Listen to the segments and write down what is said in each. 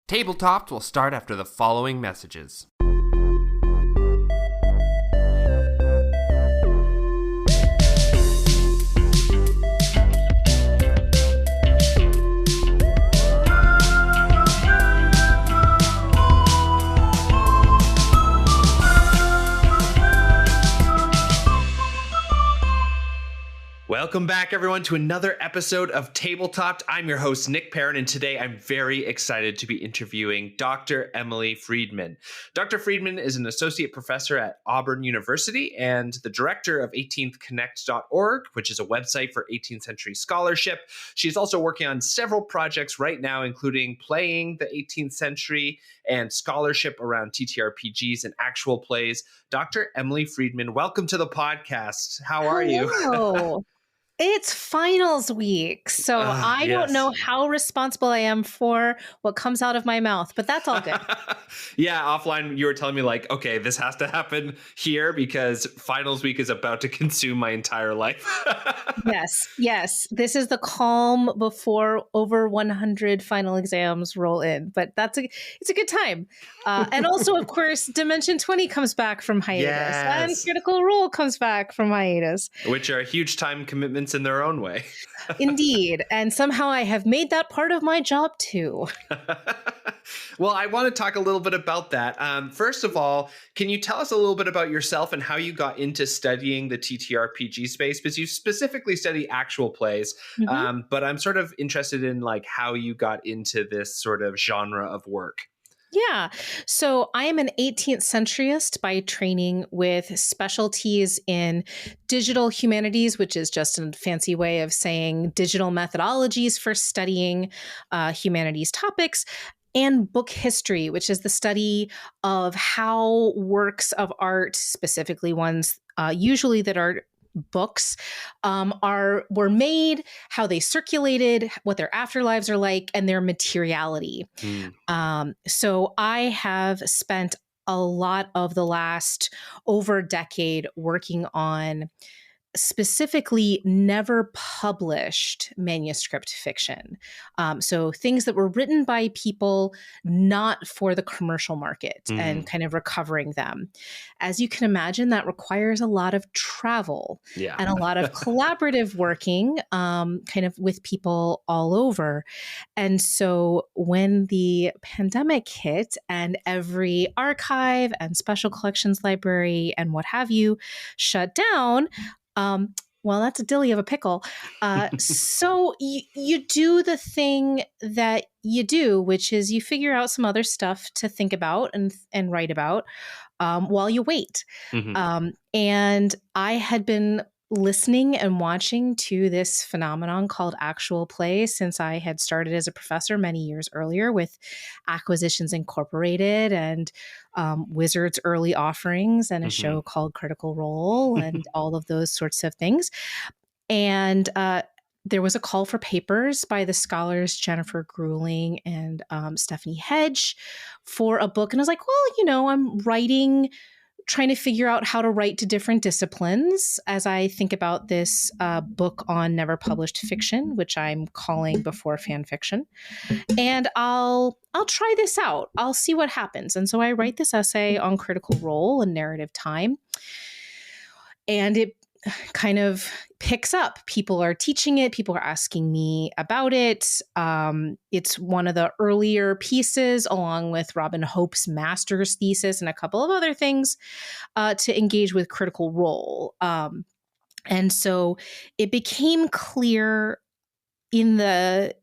Tabletopped will start after the following messages. Welcome back, everyone, to another episode of Tabletopped. I'm your host, Nick Perrin, and today I'm very excited to be interviewing Dr. Emily Friedman. Dr. Friedman is an associate professor at Auburn University and the director of 18thconnect.org, which is a website for 18th century scholarship. She's also working on several projects right now, including playing the 18th century and scholarship around TTRPGs and actual plays. Dr. Emily Friedman, welcome to the podcast. How are you? Hello. It's finals week, so I don't know how responsible I am for what comes out of my mouth, but that's all good. Yeah, offline, you were telling me like, okay, this has to happen here because finals week is about to consume my entire life. Yes. This is the calm before over 100 final exams roll in, but it's a good time. And also, of course, Dimension 20 comes back from hiatus, and Critical Role comes back from hiatus. Which are huge time commitments in their own way. Indeed. And somehow I have made that part of my job too. Well, I want to talk a little bit about that. First of all, can you tell us a little bit about yourself and how you got into studying the TTRPG space? Because you specifically study actual plays, but I'm sort of interested in like how you got into this sort of genre of work. Yeah. So I am an 18th centuryist by training with specialties in digital humanities, which is just a fancy way of saying digital methodologies for studying humanities topics, and book history, which is the study of how works of art, specifically ones usually that are books, were made, how they circulated, what their afterlives are like, and their materiality. So I have spent a lot of the last over a decade working on specifically never published manuscript fiction. So things that were written by people not for the commercial market and kind of recovering them. As you can imagine, that requires a lot of travel and a lot of collaborative working kind of with people all over. And so when the pandemic hit and every archive and special collections library and what have you shut down, well, that's a dilly of a pickle. So you do the thing that you do, which is you figure out some other stuff to think about and write about while you wait. And I had been listening and watching to this phenomenon called actual play since I had started as a professor many years earlier with Acquisitions Incorporated and Wizards Early Offerings and a show called Critical Role and all of those sorts of things. And there was a call for papers by the scholars Jennifer Grueling and Stephanie Hedge for a book. And I was like, well, I'm trying to figure out how to write to different disciplines as I think about this book on never published fiction, which I'm calling Before Fan Fiction. And I'll try this out. I'll see what happens. And so I write this essay on Critical Role and narrative time. And it kind of picks up. People are teaching it. People are asking me about it. It's one of the earlier pieces, along with Robin Hope's master's thesis and a couple of other things to engage with Critical Role. And so it became clear in the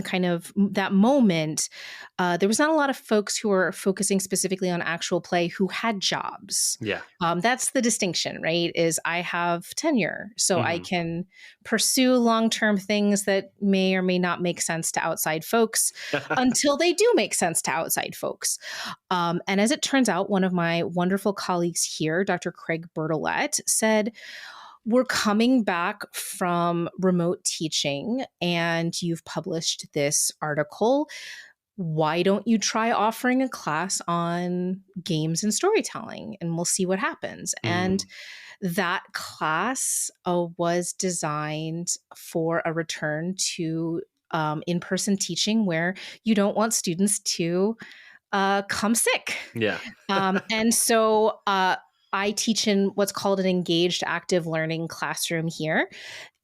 kind of that moment, there was not a lot of folks who were focusing specifically on actual play who had jobs. That's the distinction, right? Is I have tenure, so I can pursue long-term things that may or may not make sense to outside folks until they do make sense to outside folks. And as it turns out, one of my wonderful colleagues here, Dr. Craig Bertolet, said, we're coming back from remote teaching and you've published this article. Why don't you try offering a class on games and storytelling and we'll see what happens. And that class was designed for a return to in-person teaching where you don't want students to come sick. Yeah. And so I teach in what's called an engaged active learning classroom here.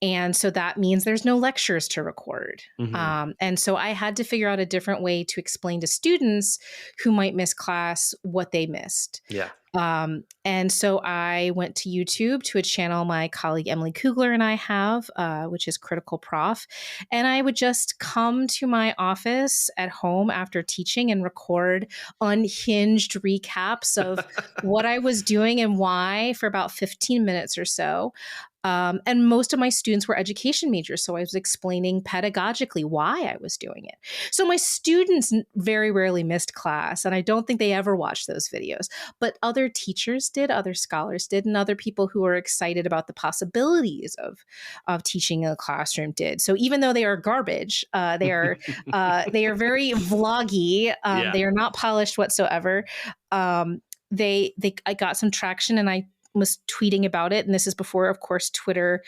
And so that means there's no lectures to record. Hmm. And so I had to figure out a different way to explain to students who might miss class what they missed. Yeah. And so I went to YouTube to a channel my colleague Emily Kugler and I have, which is Critical Prof. And I would just come to my office at home after teaching and record unhinged recaps of what I was doing and why for about 15 minutes or so. And most of my students were education majors, so I was explaining pedagogically why I was doing it. So my students very rarely missed class, and I don't think they ever watched those videos. But other teachers did, other scholars did, and other people who were excited about the possibilities of teaching in a classroom did. So even though they are garbage, they are very vloggy. Yeah. They are not polished whatsoever. I got some traction, and I was tweeting about it. And this is before, of course, Twitter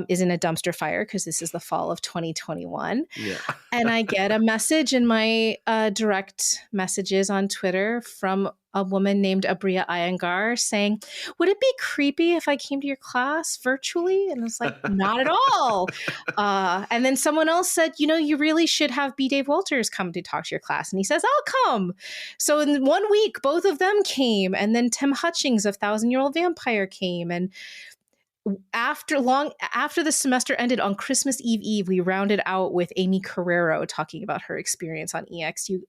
is in a dumpster fire because this is the fall of 2021. Yeah. And I get a message in my direct messages on Twitter from a woman named Abriya Iyengar saying, "Would it be creepy if I came to your class virtually?" And I was like, "Not at all." And then someone else said, "You really should have B. Dave Walters come to talk to your class." And he says, "I'll come." So in 1 week, both of them came. And then Tim Hutchings of Thousand Year Old Vampire came. And after the semester ended on Christmas Eve, we rounded out with Amy Carrero talking about her experience on EXU.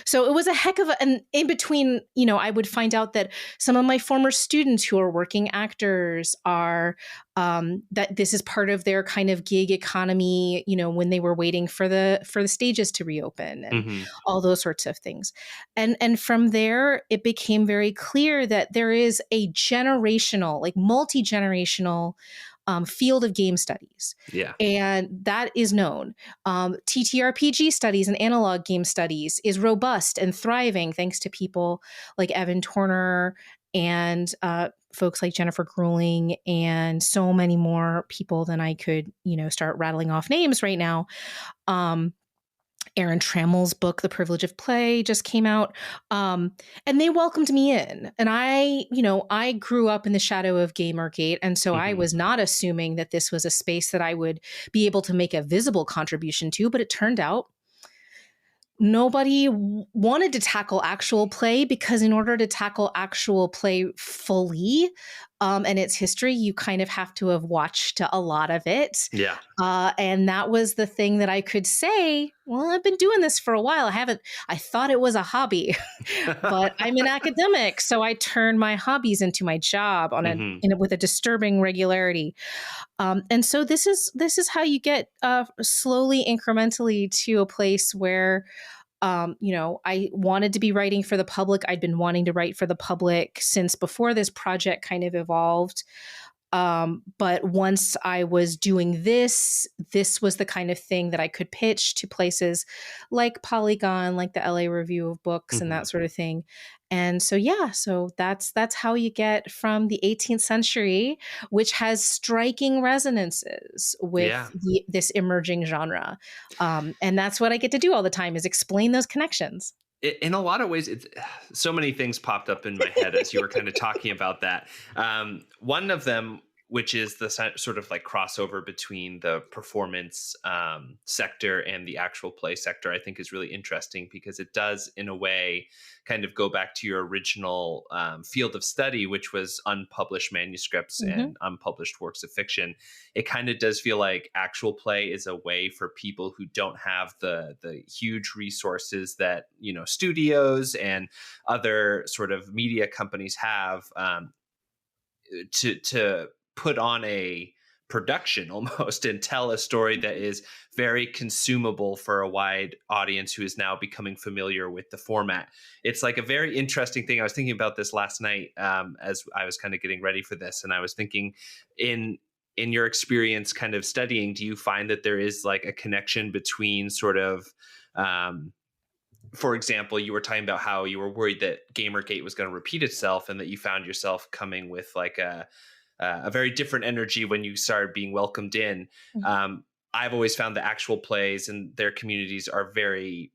So it was a heck of and in between, I would find out that some of my former students who are working actors are, that this is part of their kind of gig economy, when they were waiting for the stages to reopen and all those sorts of things. And from there, it became very clear that there is a generational, like multi-generational field of game studies. Yeah. And that is known. TTRPG studies and analog game studies is robust and thriving thanks to people like Evan Torner and folks like Jennifer Grueling and so many more people than I could, start rattling off names right now. Aaron Trammell's book, The Privilege of Play, just came out. And they welcomed me in. And I grew up in the shadow of Gamergate. And so I was not assuming that this was a space that I would be able to make a visible contribution to. But it turned out nobody wanted to tackle actual play because in order to tackle actual play fully and its history, you kind of have to have watched a lot of it. Yeah. And that was the thing that I could say, well, I've been doing this for a while. I thought it was a hobby, but I'm an academic. So I turn my hobbies into my job with a disturbing regularity. And so this is how you get slowly, incrementally to a place where I wanted to be writing for the public. I'd been wanting to write for the public since before this project kind of evolved. But once I was doing this was the kind of thing that I could pitch to places like Polygon, like the LA Review of Books and that sort of thing. And so, so that's how you get from the 18th century, which has striking resonances with this emerging genre. And that's what I get to do all the time is explain those connections. In a lot of ways, so many things popped up in my head as you were kind of talking about that. One of them, which is the sort of like crossover between the performance sector and the actual play sector, I think is really interesting because it does, in a way, kind of go back to your original field of study, which was unpublished manuscripts and unpublished works of fiction. It kind of does feel like actual play is a way for people who don't have the huge resources that, studios and other sort of media companies have to put on a production almost and tell a story that is very consumable for a wide audience who is now becoming familiar with the format. It's like a very interesting thing. I was thinking about this last night as I was kind of getting ready for this. And I was thinking in your experience kind of studying, do you find that there is like a connection between sort of, for example, you were talking about how you were worried that Gamergate was going to repeat itself and that you found yourself coming with like a very different energy when you started being welcomed in. I've always found the actual plays and their communities are very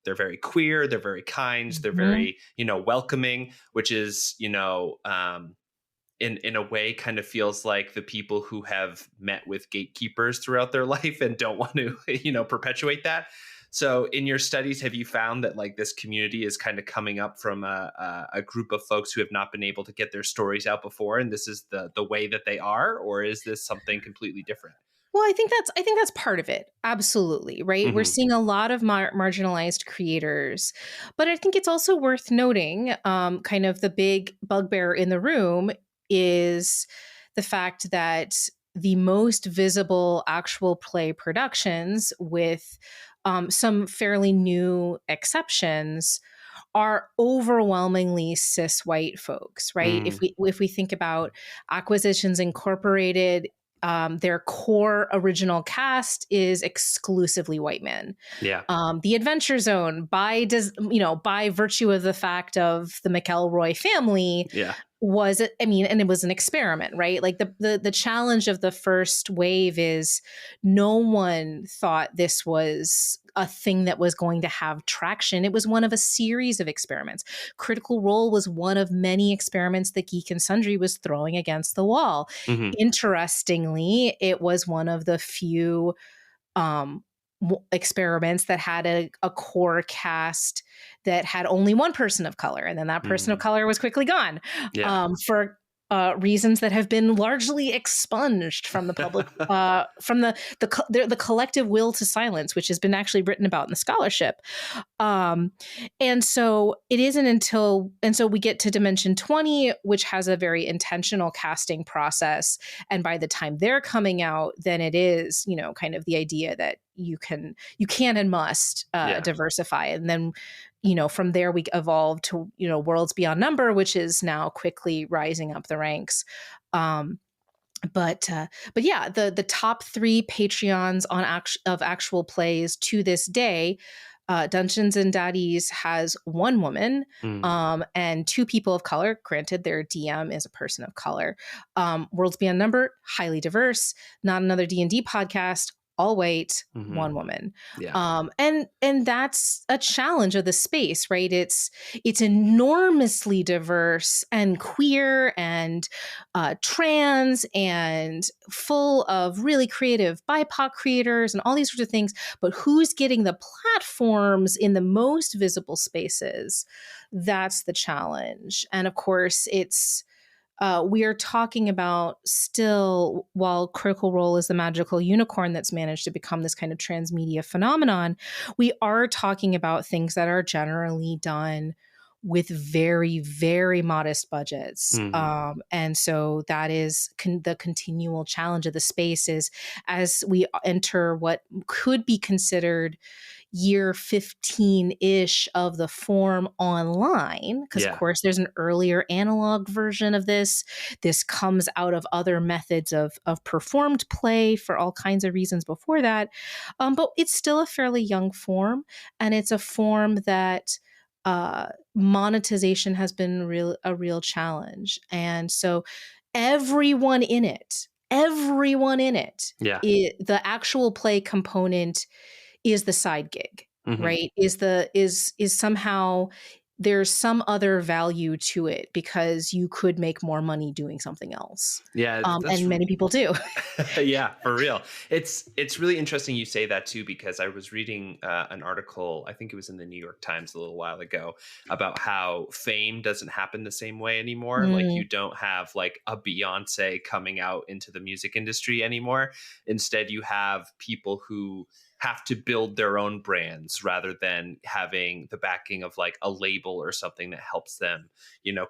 they're very queer, they're very kind, they're Mhm. very, welcoming, which is, in a way kind of feels like the people who have met with gatekeepers throughout their life and don't want to, perpetuate that. So in your studies, have you found that like this community is kind of coming up from a group of folks who have not been able to get their stories out before, and this is the way that they are, or is this something completely different? Well, I think that's part of it. Absolutely, right? We're Hmm. seeing a lot of marginalized creators, but I think it's also worth noting, kind of the big bugbear in the room is the fact that the most visible actual play productions, with some fairly new exceptions, are overwhelmingly cis white folks, right? If Mm, we think about Acquisitions Incorporated, their core original cast is exclusively white men. yeah. The Adventure Zone, by virtue of the fact of the McElroy family, Yeah. and it was an experiment, right? Like the challenge of the first wave is no one thought this was a thing that was going to have traction. It was one of a series of experiments. Critical Role was one of many experiments that Geek and Sundry was throwing against the wall. Hmm. Interestingly, it was one of the few um, experiments that had a core cast that had only one person of color, and then that person of Hmm. color was quickly gone, Yeah. for reasons that have been largely expunged from the public, from the collective will to silence, which has been actually written about in the scholarship. Um, and so it isn't until, and so we get to Dimension 20, which has a very intentional casting process. And by the time they're coming out, then it is, kind of the idea that you can and must Yeah. diversify. And then, from there we evolved to, Worlds Beyond Number, which is now quickly rising up the ranks. Um, but yeah, the top three Patreons of actual plays to this day, Dungeons and Daddies has one woman, Mm, and two people of color. Granted, their DM is a person of color. Worlds Beyond Number, highly diverse. Not Another D&D podcast, all white, hmm. one woman. Yeah. And that's a challenge of the space, right? It's enormously diverse and queer and trans and full of really creative BIPOC creators and all these sorts of things. But who's getting the platforms in the most visible spaces? That's the challenge. And of course, we are talking about still, while Critical Role is the magical unicorn that's managed to become this kind of transmedia phenomenon, we are talking about things that are generally done with very, very modest budgets. Hmm. And so that is the continual challenge of the space is as we enter what could be considered year 15-ish of the form online, because of Yeah. course there's an earlier analog version of this comes out of other methods of performed play for all kinds of reasons before that, but it's still a fairly young form, and it's a form that monetization has been a real challenge. And so everyone in it, Yeah. the actual play component is the side gig, Hmm. right? Is somehow there's some other value to it because you could make more money doing something else. Yeah. And many people do. Yeah, for real. It's really interesting you say that too, because I was reading an article, I think it was in the New York Times a little while ago, about how fame doesn't happen the same way anymore. Like Mm, you don't have like a Beyonce coming out into the music industry anymore. Instead, you have people who have to build their own brands rather than having the backing of like a label or something that helps them,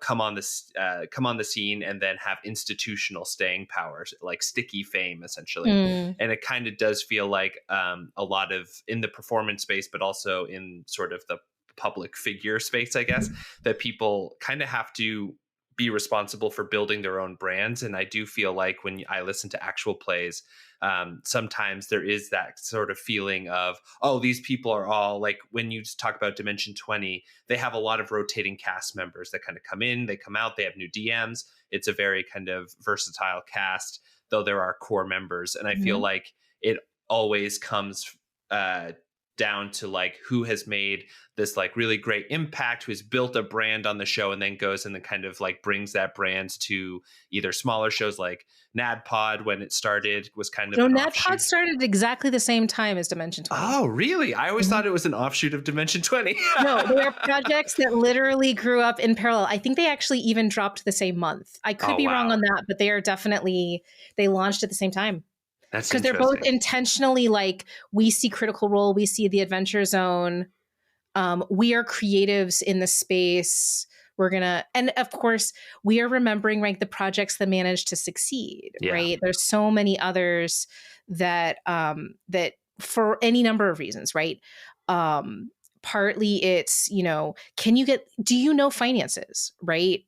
come on the scene and then have institutional staying power, like sticky fame essentially. mm, And it kind of does feel like a lot of in the performance space, but also in sort of the public figure space, I guess, that people kind of have to be responsible for building their own brands. And I do feel like when I listen to actual plays, sometimes there is that sort of feeling of, oh, these people are all like, when you talk about Dimension 20, they have a lot of rotating cast members that kind of come in, they come out, they have new DMs. It's a very kind of versatile cast, though there are core members. And I feel mhm. like it always comes down to like who has made this like really great impact, who's built a brand on the show, and then goes and then kind of like brings that brand to either smaller shows like NADPOD when it started was kind of No, an NADPOD offshoot. started at exactly the same time as Dimension 20. Oh, really? I always thought it was an offshoot of Dimension 20. No, they are projects that literally grew up in parallel. I think they actually even dropped the same month. I could Oh, be wrong wow. on that, but they are definitely, they launched at the same time. That's Because they're both interesting. intentionally like, we see Critical Role, we see the Adventure Zone. We are creatives in the space. We're gonna, and of course, we are remembering like the projects that managed to succeed, Yeah. right? There's so many others that that for any number of reasons, right? Partly it's, you know, do you know finances, right?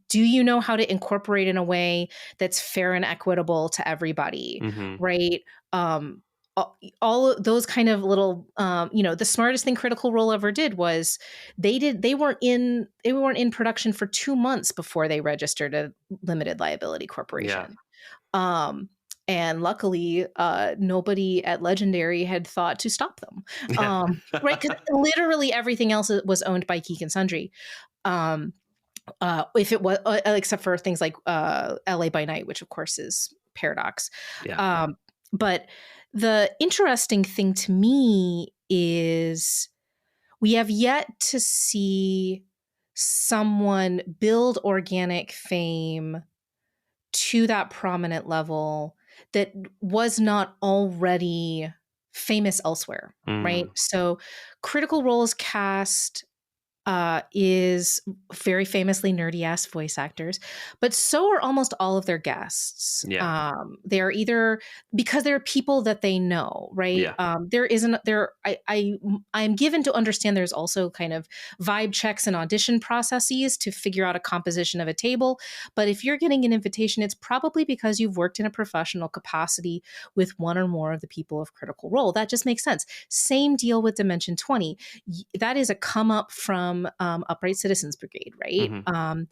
Do you know how to incorporate in a way that's fair and equitable to everybody, Mhm. right? All of those kind of little, you know, the smartest thing Critical Role ever did was they weren't in production for 2 months before they registered a limited liability Yeah. corporation. And luckily, nobody at Legendary had thought to stop them. Right? Because literally everything else was owned by Geek and Sundry. If it was, except for things like LA by Night, which of course is Paradox. Yeah. But the interesting thing to me is we have yet to see someone build organic fame to that prominent level that was not already famous elsewhere, right? Mm. So Critical Role's cast is very famously nerdy ass voice actors, but so are almost all of their guests. Yeah. They are either because they're people that they know, right? Yeah. There isn't there. I'm given to understand there's also kind of vibe checks and audition processes to figure out a composition of a table. But if you're getting an invitation, it's probably because you've worked in a professional capacity with one or more of the people of Critical Role. That just makes sense. Same deal with Dimension 20. That is a come up from Upright Citizens Brigade, right? Mhm.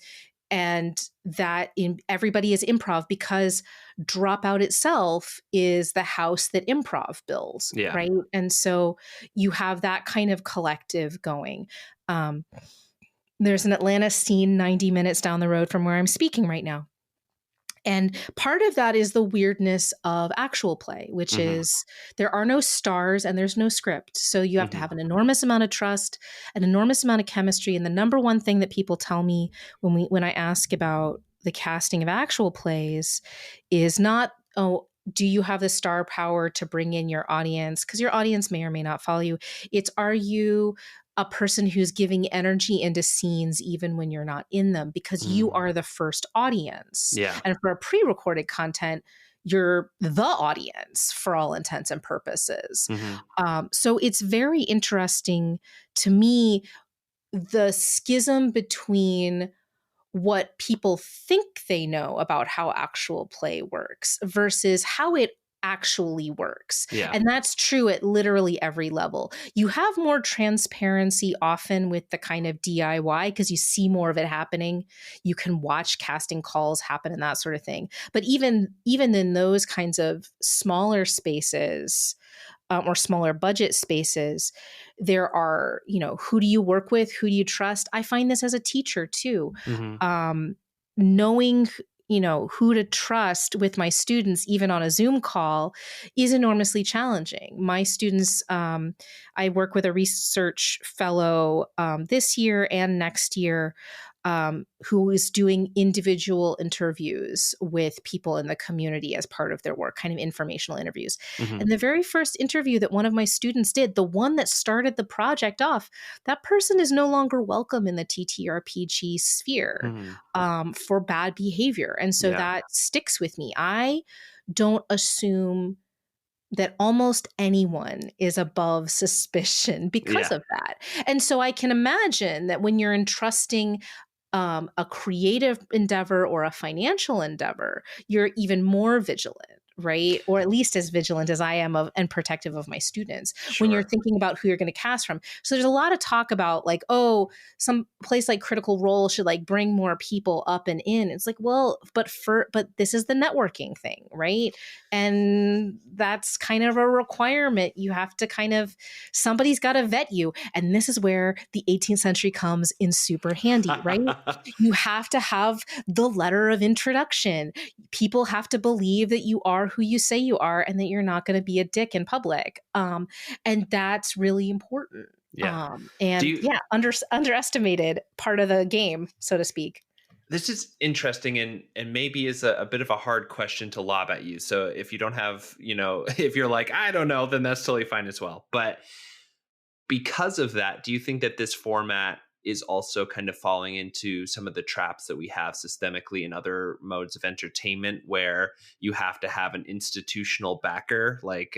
And that everybody is improv because Dropout itself is the house that improv builds, Yeah. right? And so you have that kind of collective going. There's an Atlanta scene 90 minutes down the road from where I'm speaking right now. And part of that is the weirdness of actual play, which Mhm. is there are no stars and there's no script. So you have to Mhm. have an enormous amount of trust, an enormous amount of chemistry. And the number one thing that people tell me when I ask about the casting of actual plays is not, oh, do you have the star power to bring in your audience? Because your audience may or may not follow you. It's, are you a person who's giving energy into scenes even when you're not in them, because you Mm. are the first audience. Yeah. And for a pre-recorded content, you're the audience for all intents and purposes. Mhm. So it's very interesting to me, the schism between what people think they know about how actual play works versus how it actually works. Yeah. And that's true at literally every level. You have more transparency often with the kind of DIY because you see more of it happening. You can watch casting calls happen and that sort of thing. But even in those kinds of smaller spaces, or smaller budget spaces, there are, you know, who do you work with? Who do you trust? I find this as a teacher too. Mhm. Knowing, you know, who to trust with my students, even on a Zoom call, is enormously challenging. My students, I work with a research fellow this year and next year who is doing individual interviews with people in the community as part of their work, kind of informational interviews. Mhm. And the very first interview that one of my students did, the one that started the project off, that person is no longer welcome in the TTRPG sphere Mhm. for bad behavior. And so Yeah. that sticks with me. I don't assume that almost anyone is above suspicion because Yeah. of that. And so I can imagine that when you're entrusting a creative endeavor or a financial endeavor, you're even more vigilant, right? Or at least as vigilant as I am of and protective of my students when you're Sure. thinking about who you're going to cast from. So there's a lot of talk about like, oh, some place like Critical Role should like bring more people up and in. It's like, well, but this is the networking thing, right? And that's kind of a requirement. You have to somebody's got to vet you. And this is where the 18th century comes in super handy, right? You have to have the letter of introduction. People have to believe that you are who you say you are and that you're not going to be a dick in public. And that's really important. Yeah. Underestimated part of the game, so to speak. This is interesting and maybe is a bit of a hard question to lob at you. So if you don't have, if you're like, I don't know, then that's totally fine as well. But because of that, do you think that this format is also kind of falling into some of the traps that we have systemically in other modes of entertainment where you have to have an institutional backer like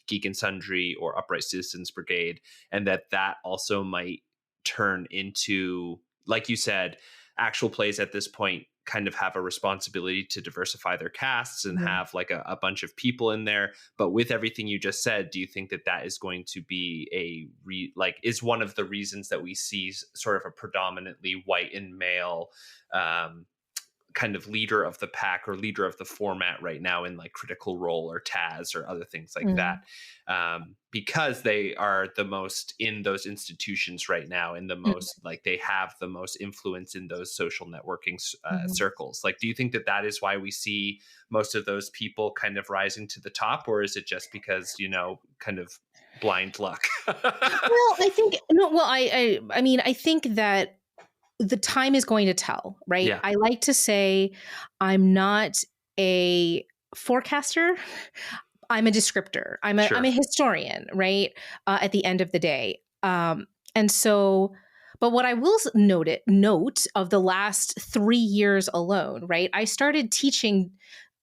Geek and Sundry or Upright Citizens Brigade, and that also might turn into, like you said, actual plays at this point kind of have a responsibility to diversify their casts and have like a bunch of people in there. But with everything you just said, do you think that is going to be is one of the reasons that we see sort of a predominantly white and male kind of leader of the pack or leader of the format right now in like Critical Role or Taz or other things like that, because they are the most in those institutions right now and the most like they have the most influence in those social networking circles. Like, do you think that is why we see most of those people kind of rising to the top, or is it just because, kind of blind luck? I think I think that the time is going to tell, right? Yeah. I like to say I'm not a forecaster. I'm a descriptor. I'm a historian, right? At the end of the day. But what I will note of the last 3 years alone, right? I started teaching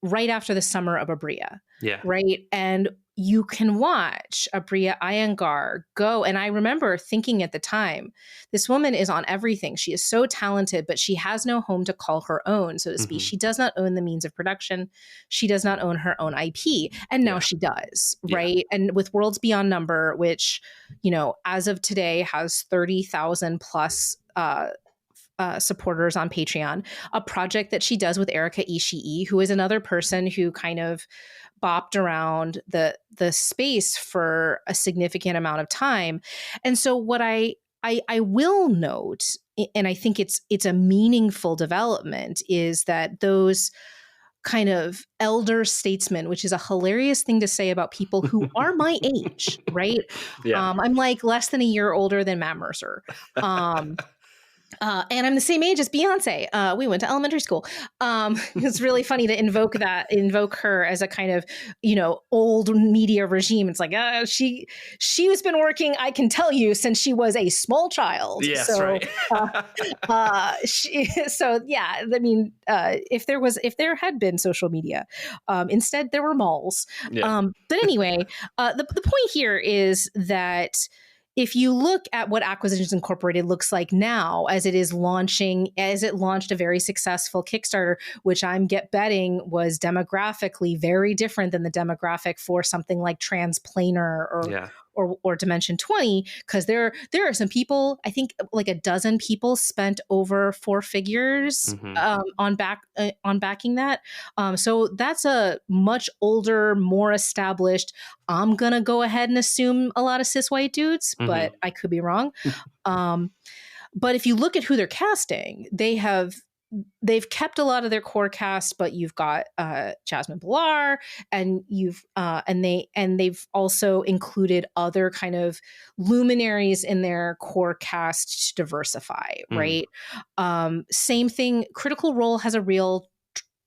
right after the summer of Abria. Yeah. Right. And you can watch Abria Iyengar go. And I remember thinking at the time, this woman is on everything. She is so talented, but she has no home to call her own, so to speak. She does not own the means of production. She does not own her own IP. And now she does. Right. And with Worlds Beyond Number, which, as of today has 30,000 plus supporters on Patreon, a project that she does with Erica Ishii, who is another person who kind of bopped around the space for a significant amount of time. And so what I will note, and I think it's a meaningful development, is that those kind of elder statesmen, which is a hilarious thing to say about people who are my age, right? Yeah. I'm like less than a year older than Matt Mercer. And I'm the same age as Beyonce. We went to elementary school. It's really funny to invoke her as a kind of, old media regime. It's like, she has been working, I can tell you, since she was a small child. Yes, so, right. If there had been social media, instead there were malls. Yeah. But anyway, the point here is that if you look at what Acquisitions Incorporated looks like now, as it launched a very successful Kickstarter, which I'm betting was demographically very different than the demographic for something like Transplanar or Dimension 20, because there are some people, I think like a dozen people spent over 4 figures on backing that. So that's a much older, more established, I'm going to go ahead and assume a lot of cis white dudes, but I could be wrong. But if you look at who they're casting, they've kept a lot of their core cast, but you've got Jasmine Blar, and they've also included other kind of luminaries in their core cast to diversify, right? Same thing. Critical Role has a real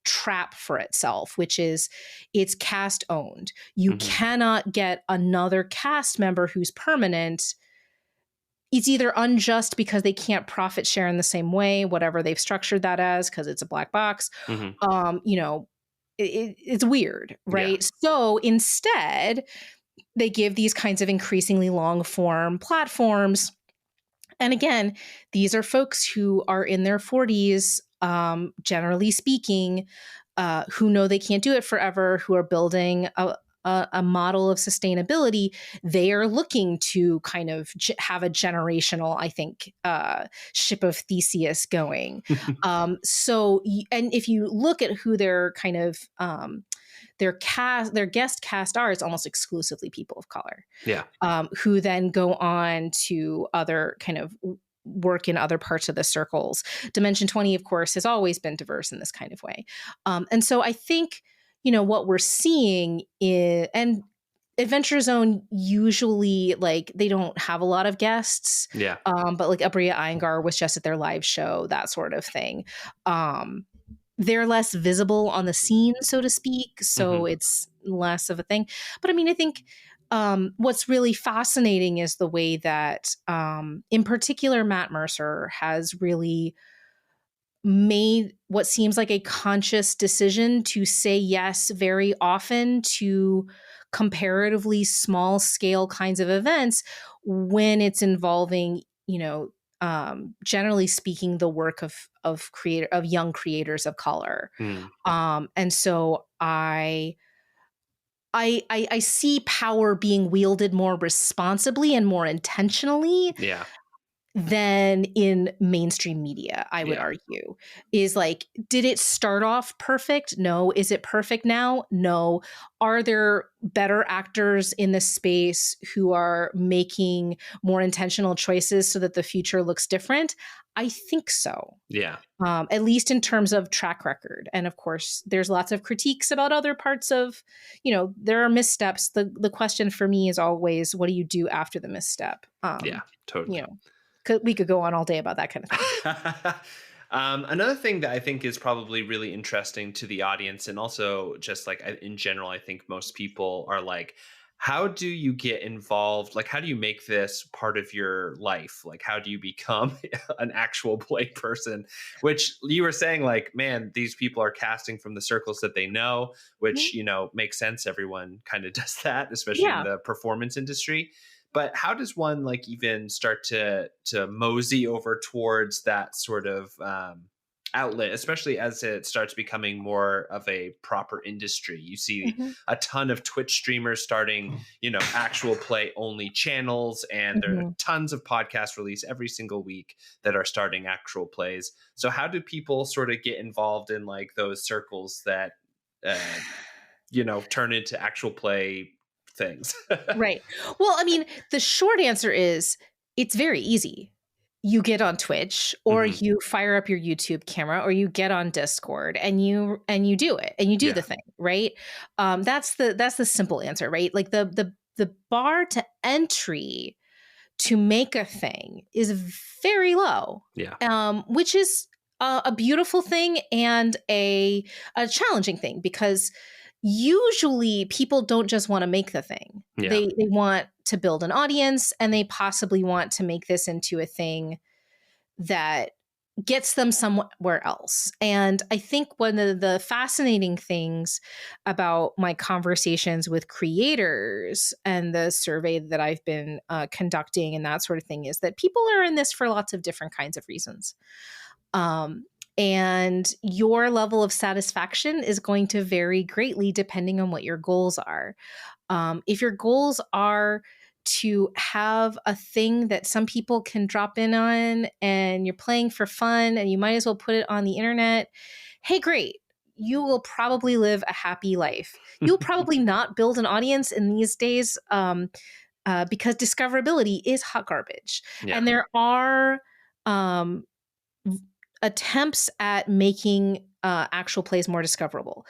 trap for itself, which is it's cast owned. You cannot get another cast member who's permanent. It's either unjust because they can't profit share in the same way, whatever they've structured that as, because it's a black box. It's weird, right? Yeah. So instead, they give these kinds of increasingly long form platforms. And again, these are folks who are in their 40s, generally speaking, who know they can't do it forever, who are building a model of sustainability, they are looking to kind of have a generational, I think, ship of Theseus going. And if you look at who their kind of their guest cast are, it's almost exclusively people of color. Yeah. Who then go on to other kind of work in other parts of the circles. Dimension 20, of course, has always been diverse in this kind of way. And so I think, what we're seeing is, and Adventure Zone usually, like, they don't have a lot of guests. Yeah. But like Abria Iyengar was just at their live show, that sort of thing. They're less visible on the scene, so to speak. So it's less of a thing. But I mean, I think what's really fascinating is the way that, in particular, Matt Mercer has really made what seems like a conscious decision to say yes very often to comparatively small scale kinds of events when it's involving, generally speaking, the work of young creators of color. And so I see power being wielded more responsibly and more intentionally than in mainstream media, I would argue. Is like, did it start off perfect? No. Is it perfect now? No. Are there better actors in this space who are making more intentional choices so that the future looks different? I think so. Yeah. At least in terms of track record. And of course, there's lots of critiques about other parts of, there are missteps. The question for me is always, what do you do after the misstep? Yeah, totally. We could go on all day about that kind of thing. Another thing that I think is probably really interesting to the audience, and also just like in general, I think most people are like, how do you get involved? Like, how do you make this part of your life? Like, how do you become an actual play person? Which you were saying, like, man, these people are casting from the circles that they know, which, makes sense. Everyone kind of does that, especially in the performance industry. But how does one like even start to mosey over towards that sort of outlet, especially as it starts becoming more of a proper industry? You see a ton of Twitch streamers starting, actual play only channels, and there are tons of podcasts released every single week that are starting actual plays. So how do people sort of get involved in like those circles that, turn into actual play things? Right. Well, I mean, the short answer is it's very easy. You get on Twitch, or you fire up your YouTube camera, or you get on Discord and you do it, and you do the thing, right? That's the simple answer, right? Like the bar to entry to make a thing is very low. Yeah. Which is a beautiful thing and a challenging thing, because usually people don't just want to make the thing. Yeah. They want to build an audience, and they possibly want to make this into a thing that gets them somewhere else. And I think one of the fascinating things about my conversations with creators and the survey that I've been conducting and that sort of thing is that people are in this for lots of different kinds of reasons. And your level of satisfaction is going to vary greatly depending on what your goals are. If your goals are to have a thing that some people can drop in on, and you're playing for fun and you might as well put it on the internet, hey, great. You will probably live a happy life. You'll probably not build an audience in these days because discoverability is hot garbage. Yeah. And there are attempts at making actual plays more discoverable.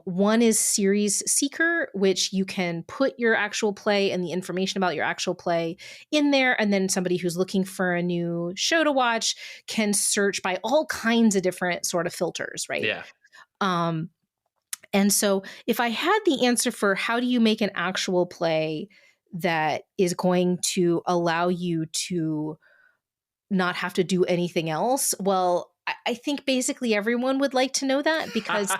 One is Series Seeker, which you can put your actual play and the information about your actual play in there, and then somebody who's looking for a new show to watch can search by all kinds of different sort of filters, right? Yeah. And so if I had the answer for how do you make an actual play that is going to allow you to not have to do anything else, well, I think basically everyone would like to know that, because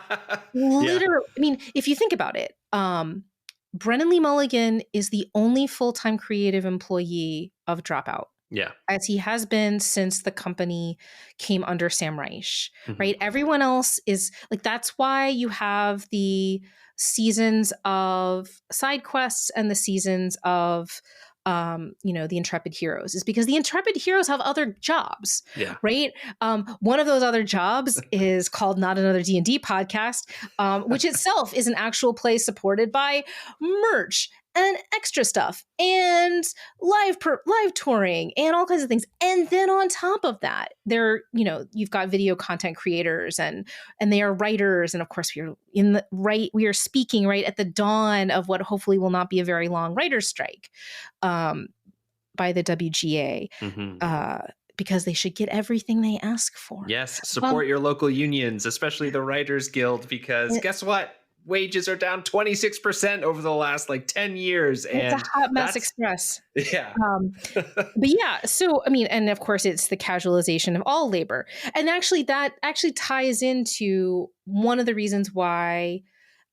literally, I mean, if you think about it, Brennan Lee Mulligan is the only full-time creative employee of Dropout. Yeah. as he has been since the company came under Sam Reich, Mhm. right? Everyone else is like, that's why you have the seasons of side quests and the seasons of, the Intrepid Heroes, is because the Intrepid Heroes have other jobs, Yeah. right? One of those other jobs is called Not Another D&D Podcast, which itself is an actual play supported by merch and extra stuff and live touring and all kinds of things. And then on top of that, you've got video content creators and they are writers. And of course, we are speaking right at the dawn of what hopefully will not be a very long writer's strike by the WGA, Mhm. because they should get everything they ask for. Yes, Well, support your local unions, especially the Writers Guild, because guess what? Wages are down 26% over the last 10 years. it's a And hot mess that's, express. yeah. But yeah, so I mean, and of course it's the casualization of all labor. And actually that actually ties into one of the reasons why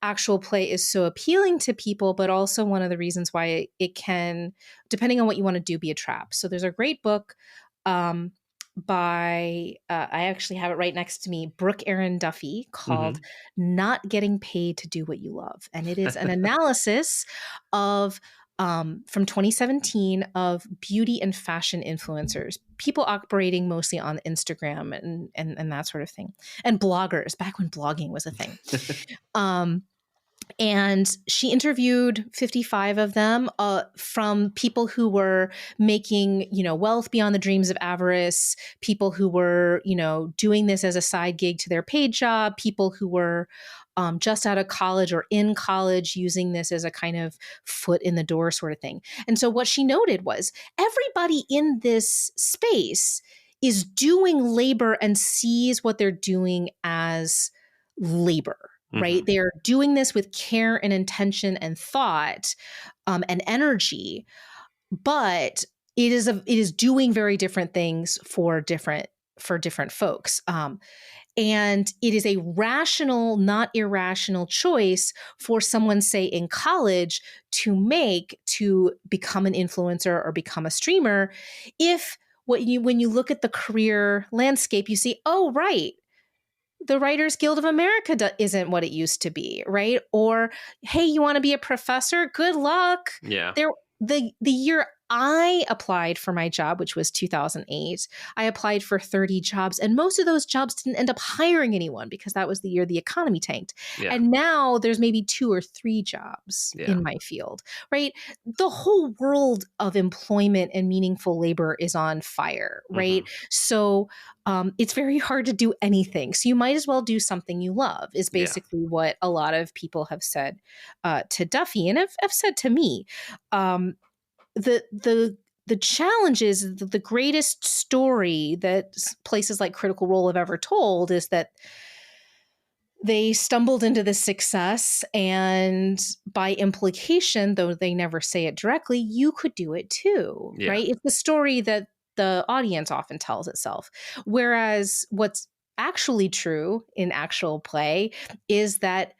actual play is so appealing to people, but also one of the reasons why it can, depending on what you want to do, be a trap. So there's a great book um, by, I actually have it right next to me, Brooke Aaron Duffy, called Mhm. Not Getting Paid to Do What You Love. And it is an analysis of from 2017 of beauty and fashion influencers, people operating mostly on Instagram and that sort of thing, and bloggers back when blogging was a thing. And she interviewed 55 of them from people who were making, wealth beyond the dreams of avarice, people who were, doing this as a side gig to their paid job, people who were just out of college or in college using this as a kind of foot in the door sort of thing. And so what she noted was everybody in this space is doing labor and sees what they're doing as labor, right? Mhm. They are doing this with care and intention and thought and energy, but it is doing very different things for different folks. And it is a rational, not irrational choice for someone, say, in college to make to become an influencer or become a streamer. If when you look at the career landscape, you see, oh, right, the Writers Guild of America isn't what it used to be, right? Or, hey, you want to be a professor? Good luck. Yeah. The year I applied for my job, which was 2008, I applied for 30 jobs, and most of those jobs didn't end up hiring anyone because that was the year the economy tanked. Yeah. And now there's maybe 2 or 3 jobs Yeah. in my field, right? The whole world of employment and meaningful labor is on fire, right? Mhm. So it's very hard to do anything. So you might as well do something you love, is Yeah. basically what a lot of people have said to Duffy, and have said to me. The challenge is the greatest story that places like Critical Role have ever told is that they stumbled into this success, and by implication, though they never say it directly, you could do it too, Yeah. right? It's the story that the audience often tells itself. Whereas what's actually true in actual play is that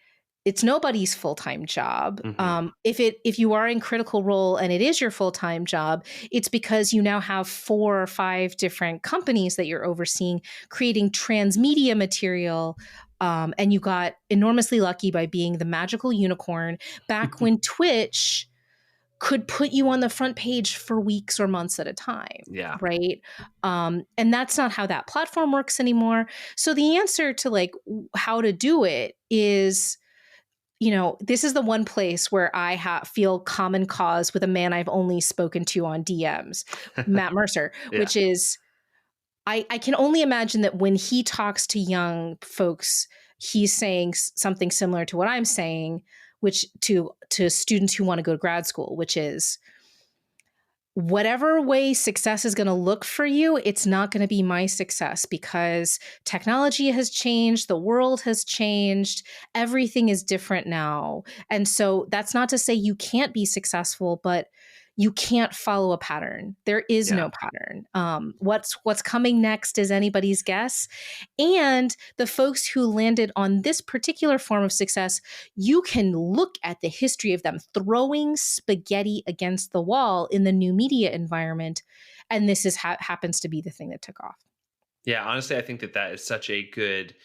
it's nobody's full-time job. Mhm. If you are in Critical Role and it is your full-time job, it's because you now have 4 or 5 different companies that you're overseeing, creating transmedia material, and you got enormously lucky by being the magical unicorn back when Twitch could put you on the front page for weeks or months at a time, Yeah. right? And that's not how that platform works anymore. So the answer to how to do it is, this is the one place where I feel common cause with a man I've only spoken to on DMs, Matt Mercer, Yeah. which is I can only imagine that when he talks to young folks, he's saying something similar to what I'm saying, which to students who want to go to grad school, which is whatever way success is going to look for you, it's not going to be my success because technology has changed, the world has changed, everything is different now. And so that's not to say you can't be successful, but you can't follow a pattern. There is Yeah. no pattern. What's coming next is anybody's guess. And the folks who landed on this particular form of success, you can look at the history of them throwing spaghetti against the wall in the new media environment And this is happens to be the thing that took off. Yeah, honestly, I think that is such a good,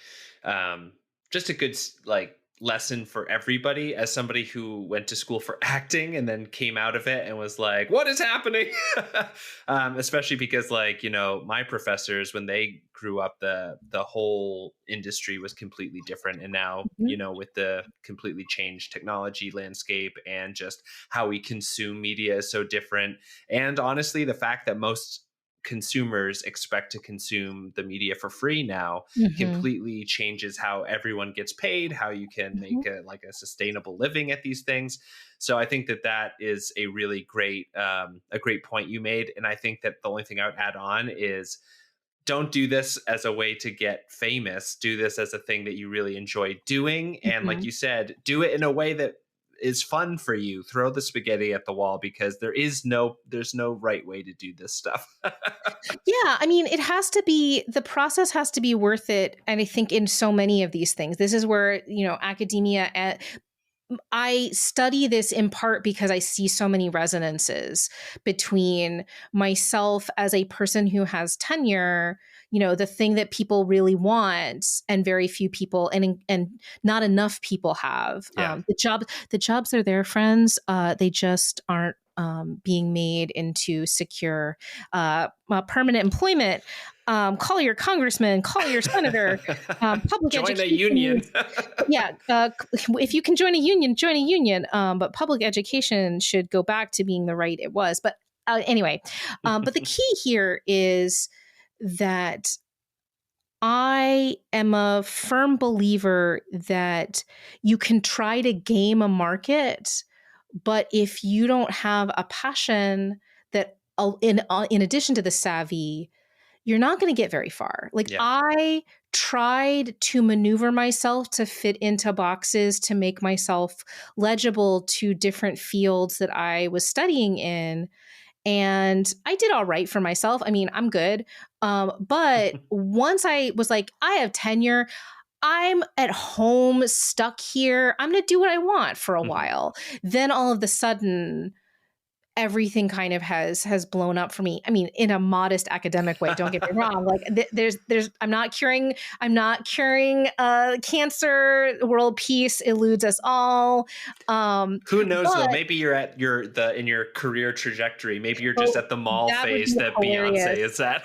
just a good like lesson for everybody. As somebody who went to school for acting and then came out of it and was like, "What is happening?" Especially because, like, my professors, when they grew up, the whole industry was completely different, and now with the completely changed technology landscape and just how we consume media is so different. And honestly, the fact that most consumers expect to consume the media for free now completely changes how everyone gets paid, how you can make a sustainable living at these things. So I think that is a really great point you made. And I think that the only thing I would add on is, don't do this as a way to get famous. Do this as a thing that you really enjoy doing. And like you said, do it in a way that is fun for you. Throw the spaghetti at the wall, because there's no right way to do this stuff. Yeah, I mean, the process has to be worth it. And I think in so many of these things, this is where, academia, I study this in part because I see so many resonances between myself as a person who has tenure, the thing that people really want and very few people and not enough people have. Yeah. The jobs are there, friends. They just aren't being made into secure permanent employment. Call your congressman, call your senator, public join education. a union. Yeah. If you can join a union, join a union. But public education should go back to being the right it was. But anyway, but the key here is that I am a firm believer that you can try to game a market, but if you don't have a passion that, in addition to the savvy, you're not going to get very far. I tried to maneuver myself to fit into boxes to make myself legible to different fields that I was studying in. And I did all right for myself. I mean, I'm good. But once I was like, I have tenure, I'm at home, stuck here, I'm going to do what I want for a while. Then all of a sudden, everything kind of has blown up for me. I mean, in a modest academic way, don't get me wrong. Like I'm not curing cancer. World peace eludes us all. Who knows though? Maybe you're at in your career trajectory. Maybe you're just at the mall phase that hilarious. Beyonce is at.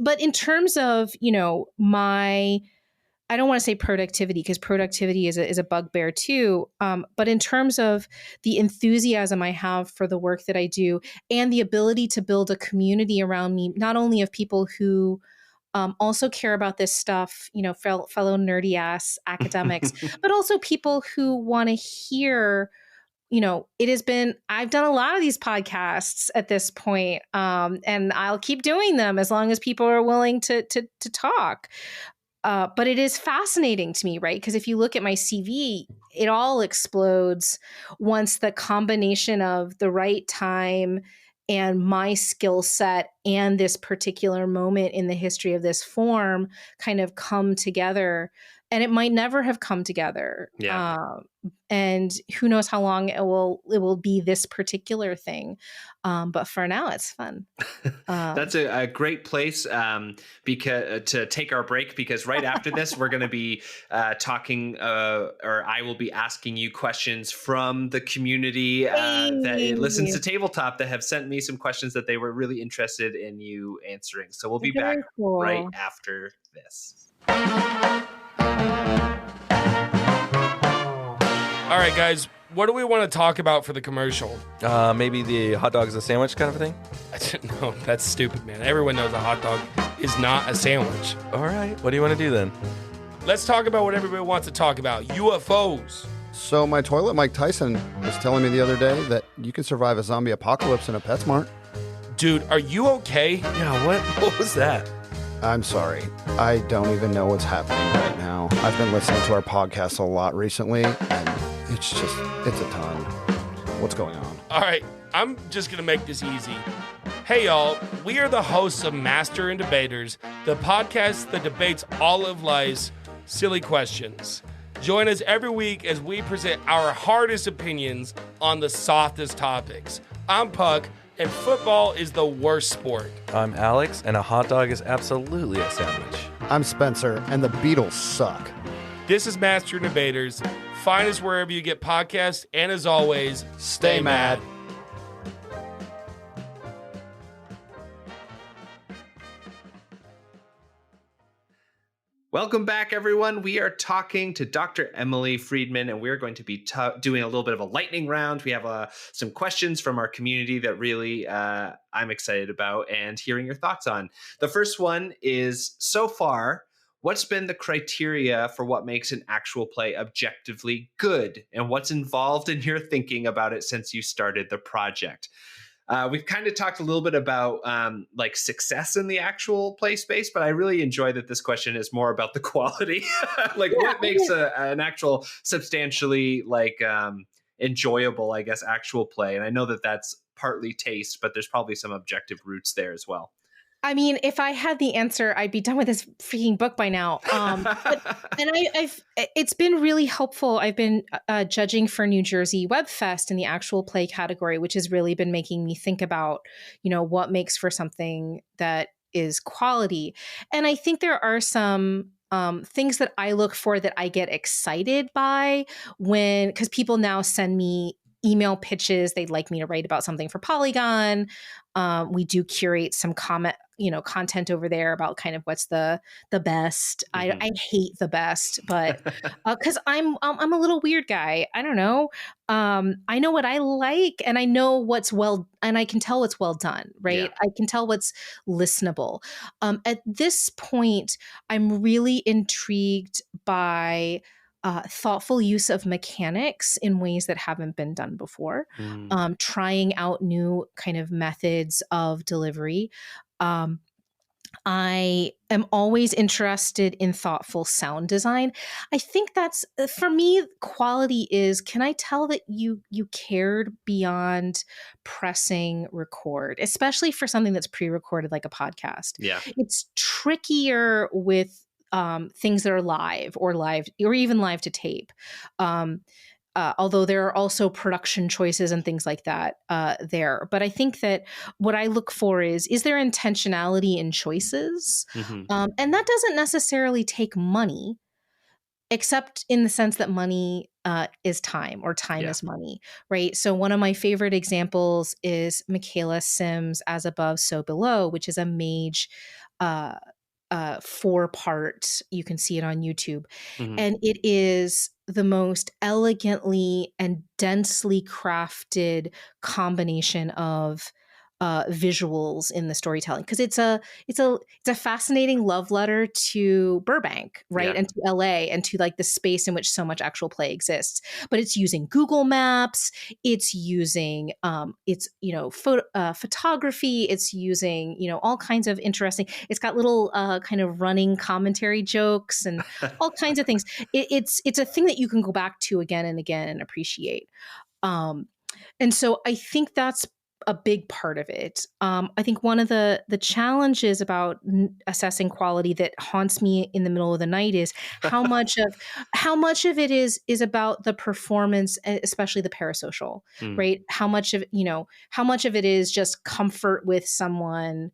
But in terms of, I don't want to say productivity, because productivity is a bugbear too. But in terms of the enthusiasm I have for the work that I do and the ability to build a community around me, not only of people who also care about this stuff, fellow nerdy ass academics, but also people who want to hear, I've done a lot of these podcasts at this point, and I'll keep doing them as long as people are willing to talk. But it is fascinating to me, right? Because if you look at my CV, it all explodes once the combination of the right time and my skill set and this particular moment in the history of this form kind of come together. And it might never have come together. Yeah. And who knows how long it will be this particular thing. But for now, it's fun. That's a great place to take our break, because right after this, we're going to be talking, or I will be asking you questions from the community that listens to Tabletop, that have sent me some questions that they were really interested in you answering. So we'll be back right after this. All right, guys, what do we want to talk about for the commercial? Maybe the hot dog is a sandwich kind of a thing? No, that's stupid, man. Everyone knows a hot dog is not a sandwich. All right. What do you want to do then? Let's talk about what everybody wants to talk about, UFOs. So my toilet Mike Tyson was telling me the other day that you can survive a zombie apocalypse in a PetSmart. Dude, are you okay? Yeah, what was that? I'm sorry. I don't even know what's happening right now. I've been listening to our podcast a lot recently, and it's a ton. What's going on? All right, I'm just going to make this easy. Hey, y'all, we are the hosts of Master and Debaters, the podcast that debates all of life's silly questions. Join us every week as we present our hardest opinions on the softest topics. I'm Puck, And football is the worst sport. I'm Alex, and a hot dog is absolutely a sandwich. I'm Spencer, and the Beatles suck. This is Master Debaters. Find us wherever you get podcasts, and as always, stay mad. Welcome back, everyone. We are talking to Dr. Emily Friedman, and we're going to be doing a little bit of a lightning round. We have some questions from our community that really I'm excited about and hearing your thoughts on. The first one is, so far, what's been the criteria for what makes an actual play objectively good, and what's involved in your thinking about it since you started the project? We've kind of talked a little bit about like success in the actual play space, but I really enjoy that this question is more about the quality. What makes an actual substantially enjoyable, I guess, actual play. And I know that that's partly taste, but there's probably some objective roots there as well. I mean, if I had the answer, I'd be done with this freaking book by now. It's been really helpful. I've been judging for New Jersey Web Fest in the actual play category, which has really been making me think about, what makes for something that is quality. And I think there are some things that I look for that I get excited by because people now send me email pitches. They'd like me to write about something for Polygon. We do curate some content over there about kind of what's the best. Mm-hmm. I hate the best, but because I'm a little weird guy. I don't know. I know what I like, and I know and I can tell what's well done, right? Yeah. I can tell what's listenable. At this point, I'm really intrigued by thoughtful use of mechanics in ways that haven't been done before, trying out new kind of methods of delivery. I am always interested in thoughtful sound design. I think that's, for me, quality is, can I tell that you cared beyond pressing record, especially for something that's pre-recorded like a podcast? Yeah. It's trickier with things that are live or even live to tape. Although there are also production choices and things like that there. But I think that what I look for is there intentionality in choices? Mm-hmm. And that doesn't necessarily take money, except in the sense that money is time, or time is money, right? So one of my favorite examples is Michaela Sims' As Above, So Below, which is a Mage 4-part. You can see it on YouTube. Mm-hmm. And it is the most elegantly and densely crafted combination of visuals in the storytelling, because it's a fascinating love letter to Burbank, right? Yeah. And to LA, and to like the space in which so much actual play exists. But it's using Google Maps, it's using photography, it's using all kinds of interesting. It's got little kind of running commentary jokes and all kinds of things. It's a thing that you can go back to again and again and appreciate. And so I think that's a big part of it. I think one of the challenges about assessing quality that haunts me in the middle of the night is how much of it is about the performance, especially the parasocial, right? How much of it is just comfort with someone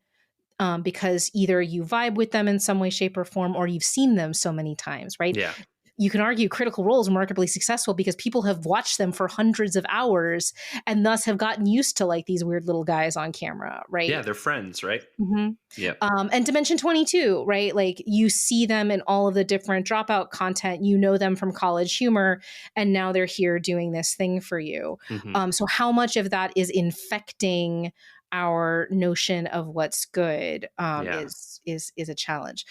because either you vibe with them in some way, shape, or form, or you've seen them so many times, right? Yeah. You can argue Critical Role is remarkably successful because people have watched them for hundreds of hours and thus have gotten used to like these weird little guys on camera, right? Yeah, they're friends, right? Mm-hmm. Yeah. And Dimension 22, right? Like you see them in all of the different Dropout content, you know them from College Humor, and now they're here doing this thing for you. Mm-hmm. So how much of that is infecting our notion of what's good is a challenge.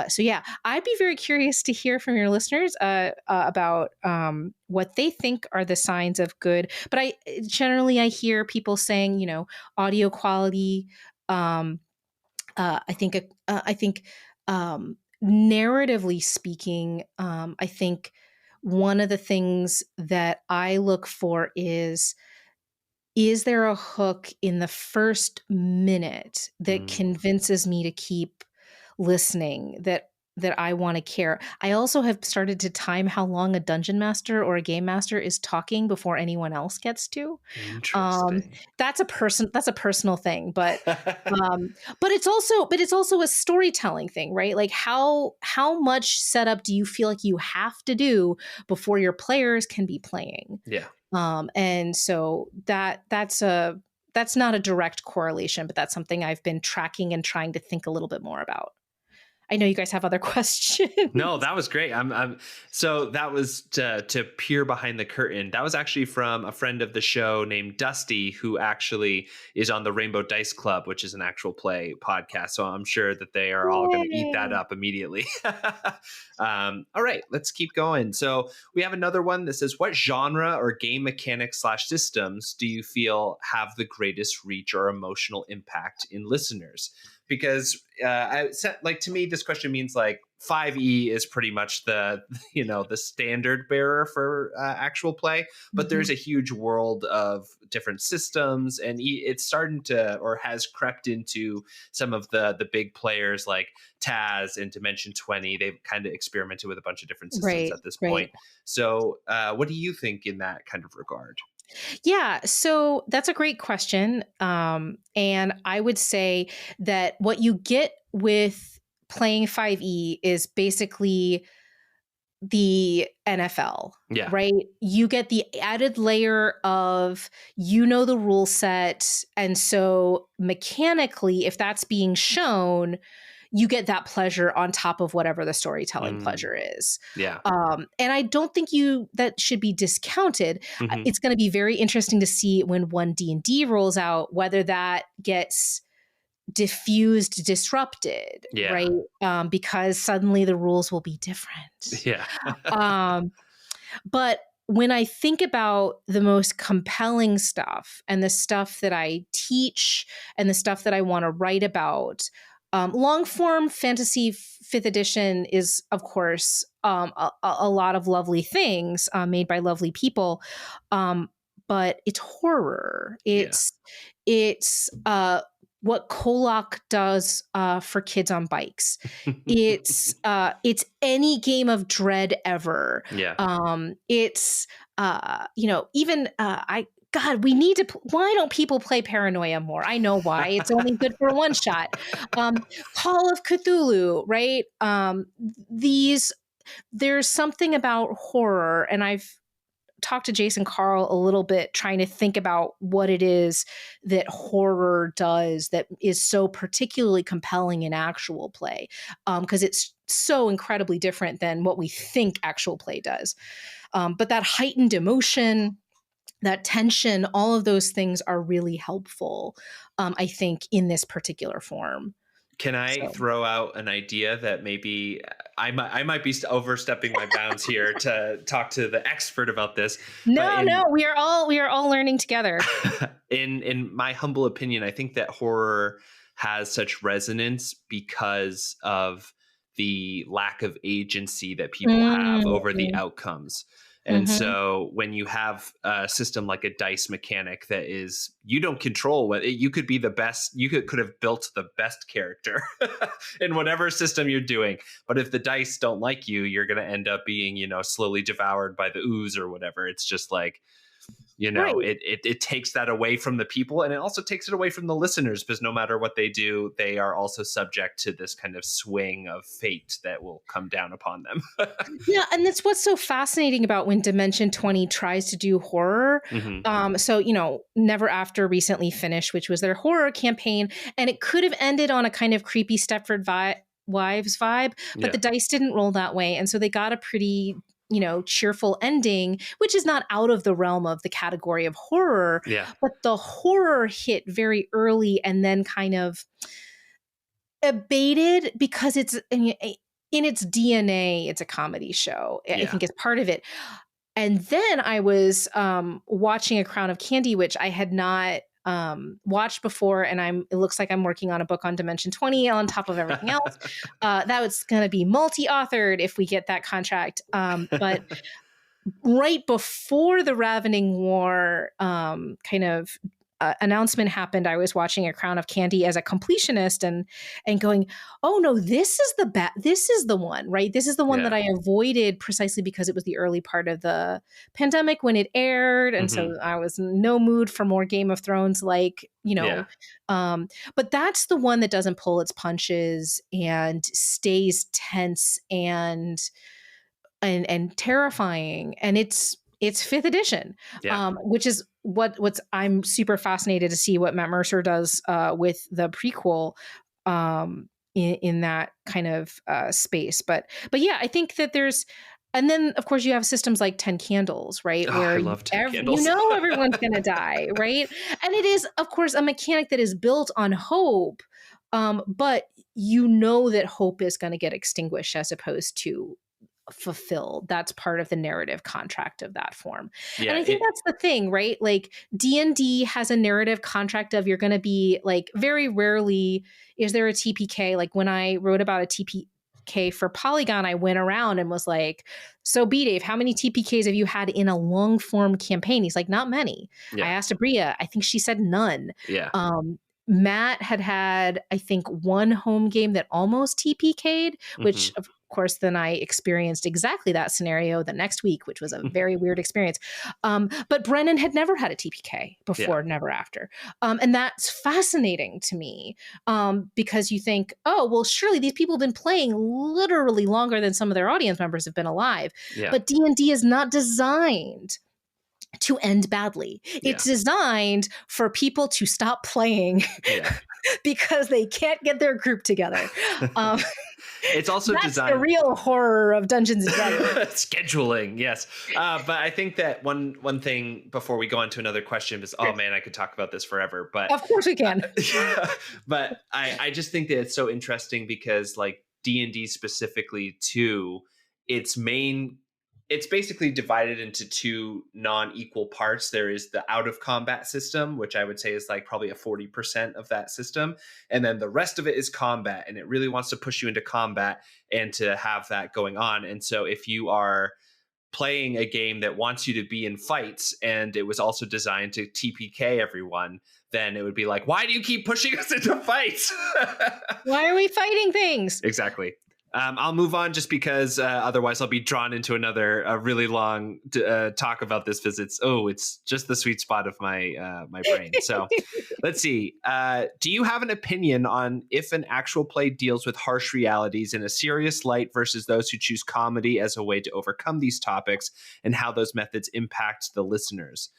So yeah, I'd be very curious to hear from your listeners about what they think are the signs of good. But I hear people saying, audio quality. I think narratively speaking, I think one of the things that I look for is there a hook in the first minute that convinces me to keep listening, that I want to care. I also have started to time how long a dungeon master or a game master is talking before anyone else gets to. Interesting. That's a personal thing, but it's also a storytelling thing, right? Like how much setup do you feel like you have to do before your players can be playing? Yeah. And so that's not a direct correlation, but that's something I've been tracking and trying to think a little bit more about. I know you guys have other questions. No, that was great. So that was to peer behind the curtain. That was actually from a friend of the show named Dusty, who actually is on the Rainbow Dice Club, which is an actual play podcast. So I'm sure that they are all going to eat that up immediately. All right, let's keep going. So we have another one that says, what genre or game mechanics / systems do you feel have the greatest reach or emotional impact in listeners? Because to me, this question means like 5e is pretty much the standard bearer for actual play, but there's a huge world of different systems, and it's starting to, or has crept into some of the big players like Taz and Dimension 20. They've kind of experimented with a bunch of different systems at this point. So what do you think in that kind of regard? Yeah, so that's a great question. And I would say that what you get with playing 5e is basically the NFL, right? You get the added layer of, the rule set. And so mechanically, if that's being shown, you get that pleasure on top of whatever the storytelling pleasure is. Yeah. And I don't think that should be discounted. It's going to be very interesting to see when one D&D rolls out, whether that gets diffused, disrupted, right? Because suddenly the rules will be different. Yeah. But when I think about the most compelling stuff and the stuff that I teach and the stuff that I want to write about, long form fantasy 5th edition is, of course, a lot of lovely things made by lovely people, but it's horror. It's what Kolak does for kids on bikes. It's any game of Dread ever. Yeah. It's God, we need to. Why don't people play Paranoia more? I know why. It's only good for one shot. Call of Cthulhu, right? There's something about horror, and I've talked to Jason Carl a little bit, trying to think about what it is that horror does that is so particularly compelling in actual play, because it's so incredibly different than what we think actual play does. But that heightened emotion, that tension, all of those things are really helpful, I think, in this particular form. Can I throw out an idea that maybe I might be overstepping my bounds here to talk to the expert about this? No, we are all learning together. In my humble opinion, I think that horror has such resonance because of the lack of agency that people have over the outcomes. And so when you have a system like a dice mechanic that is, you don't control what you could be the best, you could have built the best character in whatever system you're doing. But if the dice don't like you, you're going to end up being, slowly devoured by the ooze or whatever. It's just like, it takes that away from the people, and it also takes it away from the listeners, because no matter what they do, they are also subject to this kind of swing of fate that will come down upon them. Yeah, and that's what's so fascinating about when Dimension 20 tries to do horror. So, Never After recently finished, which was their horror campaign, and it could have ended on a kind of creepy Stepford Wives vibe, but the dice didn't roll that way, and so they got a pretty cheerful ending, which is not out of the realm of the category of horror. But the horror hit very early and then kind of abated because it's in its DNA, it's a comedy show. I think it's part of it. And then I was watching A Crown of Candy, which I had not watched before, and it looks like I'm working on a book on Dimension 20 on top of everything else. That was going to be multi-authored if we get that contract. But right before the Ravening War kind of announcement happened, I was watching A Crown of Candy as a completionist and going, oh no, this is the one, right? This is the one that I avoided precisely because it was the early part of the pandemic when it aired. And so I was in no mood for more Game of Thrones, but that's the one that doesn't pull its punches and stays tense and terrifying. And it's 5th edition, which is what's I'm super fascinated to see what Matt Mercer does with the prequel in that kind of space. But yeah, I think that there's, and then of course you have systems like 10 Candles, right? Where I love 10 Candles. Everyone's going to die, right? And it is, of course, a mechanic that is built on hope, but that hope is going to get extinguished as opposed to fulfilled. That's part of the narrative contract of that form. And I think that's the thing, right? Like D&D has a narrative contract of you're going to be like, very rarely is there a TPK. Like when I wrote about a TPK for Polygon, I went around and was like, so B-Dave, how many TPKs have you had in a long form campaign? He's like, not many. I asked Abria, I think she said none. Matt had, I think, one home game that almost TPK'd, which of course, then I experienced exactly that scenario the next week, which was a very weird experience. But Brennan had never had a TPK before, never after. And that's fascinating to me because you think, oh, well, surely these people have been playing literally longer than some of their audience members have been alive. But D&D is not designed to end badly. It's designed for people to stop playing because they can't get their group together. It's also that's designed. The real horror of Dungeons and Dragons. Scheduling, yes. But I think that one thing before we go on to another question is, oh man, I could talk about this forever. But of course we can. But I just think that it's so interesting because like D&D specifically too, it's basically divided into two non-equal parts. There is the out of combat system, which I would say is like probably a 40% of that system. And then the rest of it is combat. And it really wants to push you into combat and to have that going on. And so if you are playing a game that wants you to be in fights and it was also designed to TPK everyone, then it would be like, why do you keep pushing us into fights? Why are we fighting things? Exactly. I'll move on just because otherwise I'll be drawn into another really long talk about this because it's just the sweet spot of my brain. So let's see. Do you have an opinion on if an actual play deals with harsh realities in a serious light versus those who choose comedy as a way to overcome these topics and how those methods impact the listeners?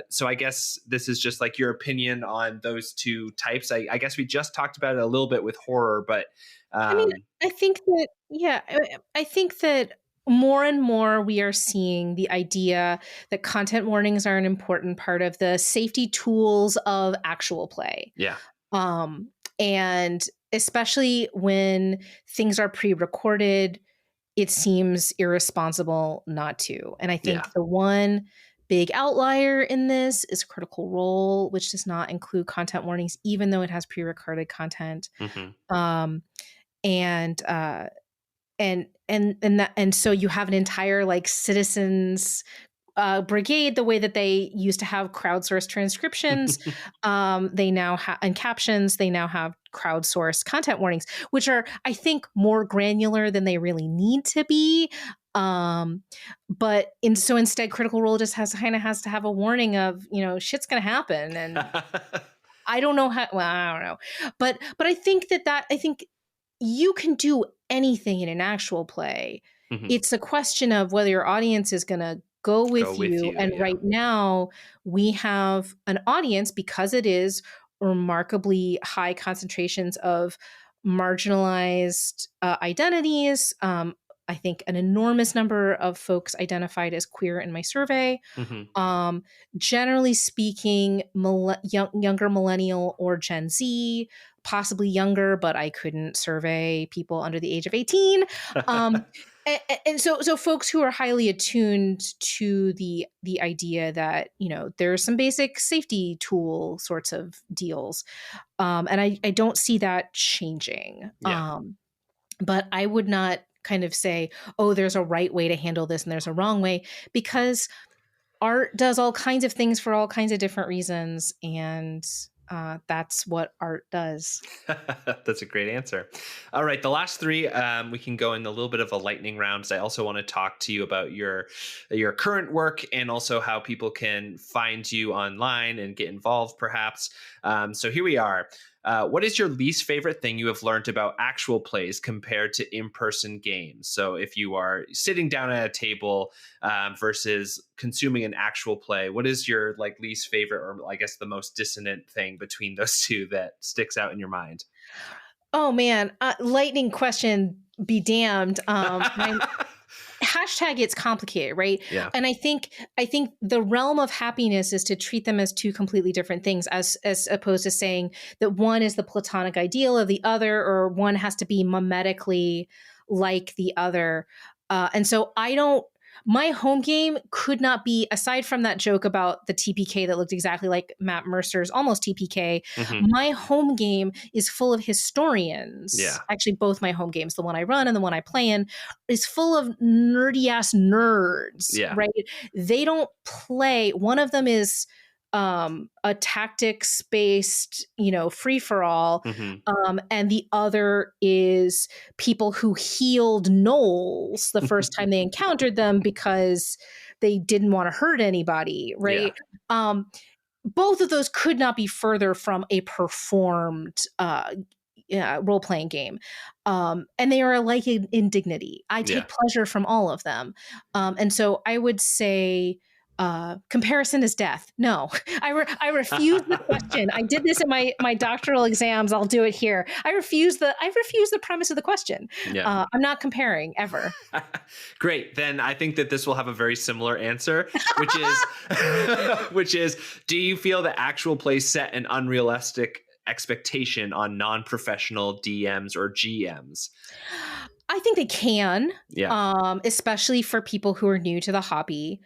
So I guess this is just like your opinion on those two types. I guess we just talked about it a little bit with horror, but I mean, I think that more and more we are seeing the idea that content warnings are an important part of the safety tools of actual play. Yeah. And especially when things are pre-recorded, it seems irresponsible not to. And I think the one big outlier in this is Critical Role, which does not include content warnings, even though it has pre-recorded content. And so you have an entire like citizens brigade, the way that they used to have crowdsourced transcriptions. They now have, and captions, they now have crowdsourced content warnings, which are, I think, more granular than they really need to be. But instead Critical Role just has to have a warning of, shit's going to happen. And I don't know how, well, I don't know. But I think I think you can do anything in an actual play. It's a question of whether your audience is going to go with you. And right now we have an audience, because it is remarkably high concentrations of marginalized identities. I think an enormous number of folks identified as queer in my survey. Generally speaking, younger millennial or Gen Z, possibly younger, but I couldn't survey people under the age of 18. And so folks who are highly attuned to the idea that, there are some basic safety tool sorts of deals. And I don't see that changing. But I would not kind of say, oh, there's a right way to handle this and there's a wrong way, because art does all kinds of things for all kinds of different reasons. And that's what art does. That's a great answer. All right, the last three, we can go in a little bit of a lightning round. I also want to talk to you about your current work and also how people can find you online and get involved, perhaps. So here we are. What is your least favorite thing you have learned about actual plays compared to in-person games? So if you are sitting down at a table versus consuming an actual play, what is your least favorite, or I guess the most dissonant thing between those two that sticks out in your mind? Oh man, lightning question be damned. Hashtag it's complicated, right? Yeah. And I think the realm of happiness is to treat them as two completely different things, as opposed to saying that one is the platonic ideal of the other, or one has to be mimetically like the other. And so my home game could not be, aside from that joke about the TPK that looked exactly like Matt Mercer's almost TPK, my home game is full of historians. Yeah. Actually, both my home games, the one I run and the one I play in, is full of nerdy ass nerds, Yeah. right? They don't play. One of them is a tactics based, free for all. And the other is people who healed gnolls the first time they encountered them because they didn't want to hurt anybody, right? Yeah. Both of those could not be further from a performed role-playing game. And they are alike in dignity. I take pleasure from all of them. And so I would say comparison is death. No, I refuse the question. I did this in my doctoral exams. I'll do it here. I refuse the premise of the question. Yeah. I'm not comparing ever. Great. Then I think that this will have a very similar answer, which is, do you feel that actual plays set an unrealistic expectation on non-professional DMs or GMs? I think they can. Yeah. Especially for people who are new to the hobby.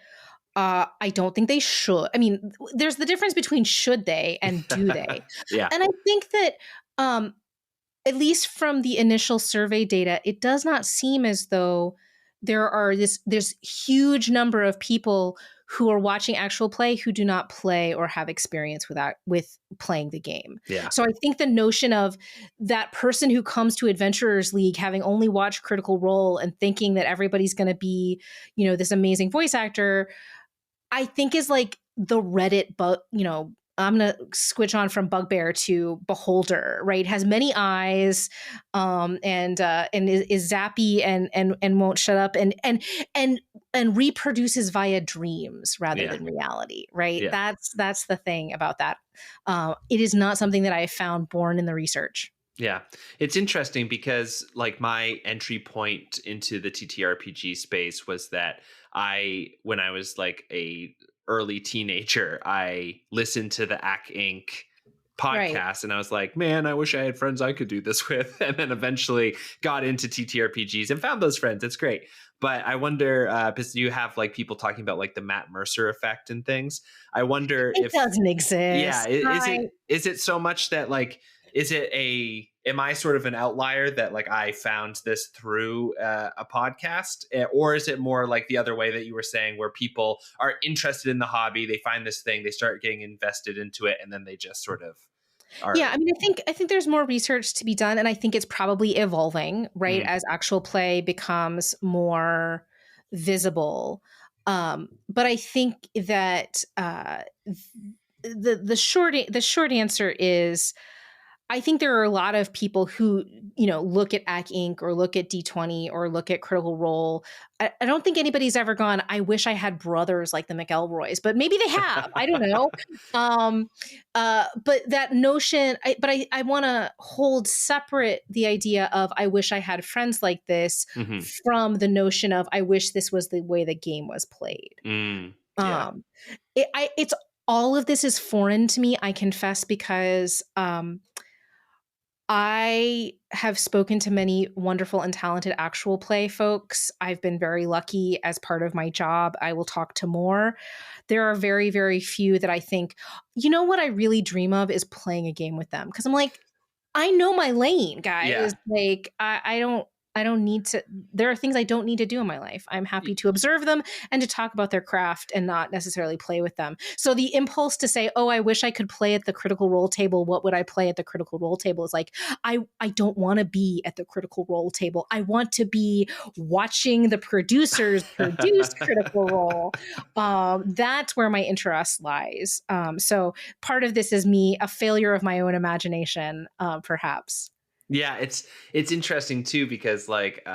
I don't think they should. I mean, there's the difference between should they and do they. Yeah. And I think that at least from the initial survey data, it does not seem as though there's huge number of people who are watching actual play who do not play or have experience with playing the game. Yeah. So I think the notion of that person who comes to Adventurers League having only watched Critical Role and thinking that everybody's going to be, this amazing voice actor, I think is like the Reddit, but I'm going to switch on from bugbear to beholder, right? Has many eyes, and is zappy and won't shut up and reproduces via dreams rather than reality, right? Yeah. That's the thing about that. It is not something that I have found born in the research. Yeah. It's interesting because my entry point into the TTRPG space was that when I was a early teenager, I listened to the AC Inc. podcast, and I was like, man, I wish I had friends I could do this with. And then eventually got into TTRPGs and found those friends. It's great. But I wonder, because you have people talking about the Matt Mercer effect and things. I wonder if it doesn't exist. Yeah. Is it so much that am I sort of an outlier that I found this through a podcast, or is it more like the other way that you were saying, where people are interested in the hobby, they find this thing, they start getting invested into it, and then they just sort of are? Yeah, I mean, I think there's more research to be done, and I think it's probably evolving, right, as actual play becomes more visible. But I think that the short answer is, I think there are a lot of people who, look at AC Inc. or look at D20 or look at Critical Role. I don't think anybody's ever gone, I wish I had brothers like the McElroys, but maybe they have. I don't know. But that notion, I want to hold separate the idea of I wish I had friends like this from the notion of I wish this was the way the game was played. It's all of this is foreign to me, I confess, because I have spoken to many wonderful and talented actual play folks. I've been very lucky as part of my job. I will talk to more. There are very, very few that I think, what I really dream of is playing a game with them. Because I'm like, I know my lane, guys. Yeah. need to, there are things I don't need to do in my life. I'm happy to observe them and to talk about their craft and not necessarily play with them. So the impulse to say, oh, I wish I could play at the Critical Role table. What would I play at the Critical Role table? Is like, I don't want to be at the Critical Role table. I want to be watching the producers produce Critical Role. That's where my interest lies. So part of this is me, a failure of my own imagination, perhaps. Yeah, it's interesting too, because like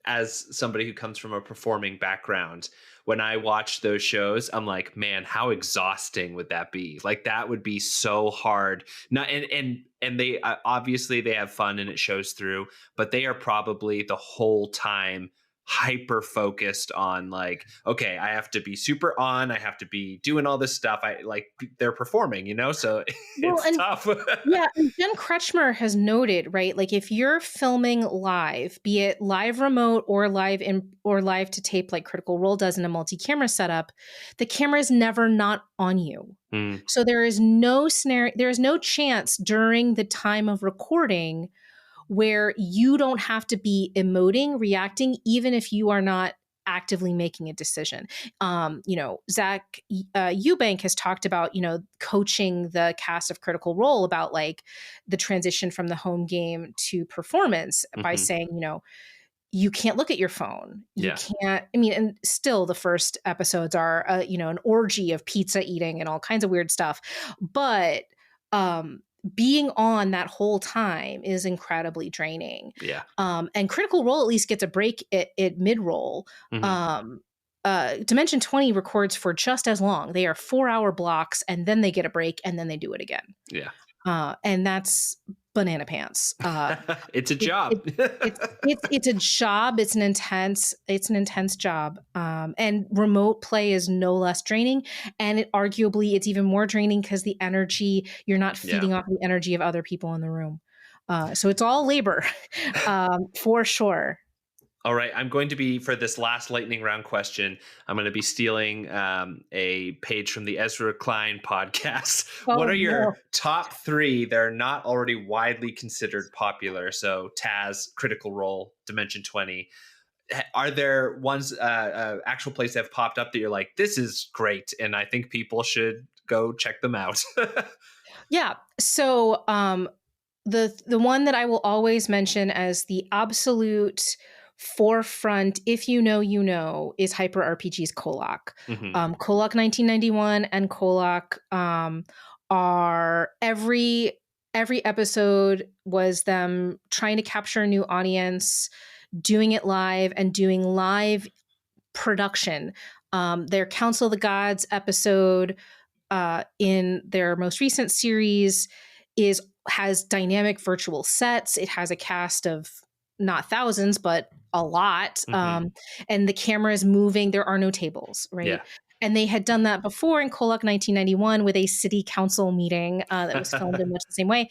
as somebody who comes from a performing background, when I watch those shows, I'm like, man, how exhausting would that be? Like that would be so hard. Not and they obviously they have fun and it shows through, but they are probably the whole time hyper focused on like, okay, I have to be super on, I have to be doing all this stuff. I like they're performing, you know, so it's tough. Yeah, and Jen Kretschmer has noted, right? Like if you're filming live, be it live remote or live to tape like Critical Role does in a multi-camera setup, the camera is never not on you. So there is no scenario, there is no chance during the time of recording where you don't have to be emoting, reacting, even if you are not actively making a decision. Zach Eubank has talked about, coaching the cast of Critical Role about like the transition from the home game to performance by saying, you can't look at your phone. You can't, and still the first episodes are, an orgy of pizza eating and all kinds of weird stuff. But, being on that whole time is incredibly draining. Yeah. And Critical Role at least gets a break at mid-roll. Dimension 20 records for just as long. They are 4-hour blocks and then they get a break and then they do it again. Yeah. And that's banana pants. It's a job. It's a job. It's an intense job. And remote play is no less draining. And arguably it's even more draining because the energy, you're not feeding off the energy of other people in the room. So it's all labor, for sure. All right, I'm going to be, for this last lightning round question, I'm going to be stealing a page from the Ezra Klein podcast. What are your top 3 that are not already widely considered popular? So Taz, Critical Role, Dimension 20. Are there ones, actual plays that have popped up that you're like, this is great, and I think people should go check them out? Yeah. So the one that I will always mention as the absolute forefront, if you know, is Hyper RPG's Kolak. Kolak 1991 and Kolak are every episode was them trying to capture a new audience, doing it live and doing live production. Their Council of the Gods episode in their most recent series has dynamic virtual sets. It has a cast of not thousands, but a lot. And the camera is moving. There are no tables, right? Yeah. And they had done that before in Kolak 1991 with a city council meeting that was filmed in much the same way.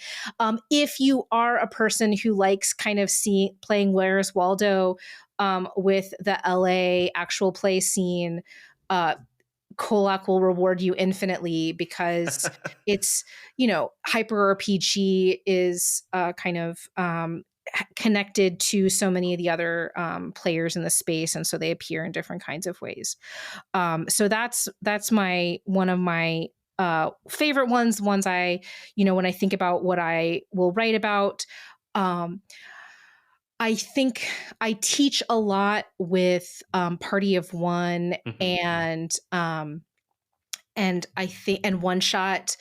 If you are a person who likes kind of playing Where's Waldo with the LA actual play scene, Kolak will reward you infinitely because it's, Hyper RPG is kind of connected to so many of the other players in the space, and so they appear in different kinds of ways. So that's one of my favorite ones I, when I think about what I will write about. I think I teach a lot with Party of One and I think and One Shot.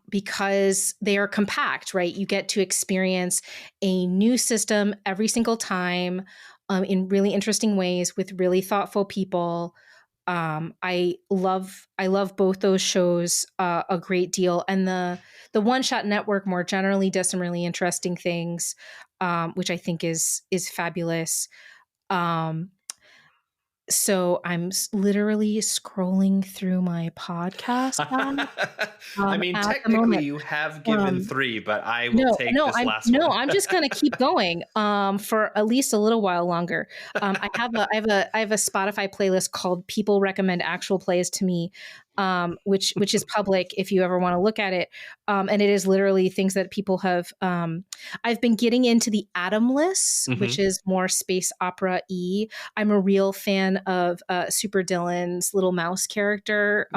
Because they are compact, right? You get to experience a new system every single time in really interesting ways with really thoughtful people. I love both those shows a great deal, and the One Shot Network more generally does some really interesting things, which I think is fabulous. So I'm literally scrolling through my podcast app. I mean, technically you have given 3, but I will take this last one. No, I'm just going to keep going for at least a little while longer. I have a Spotify playlist called People Recommend Actual Plays to Me. which is public if you ever want to look at it. And it is literally things that people have. I've been getting into the Atomless, which is more space opera-y. I'm a real fan of Super Dylan's little mouse character.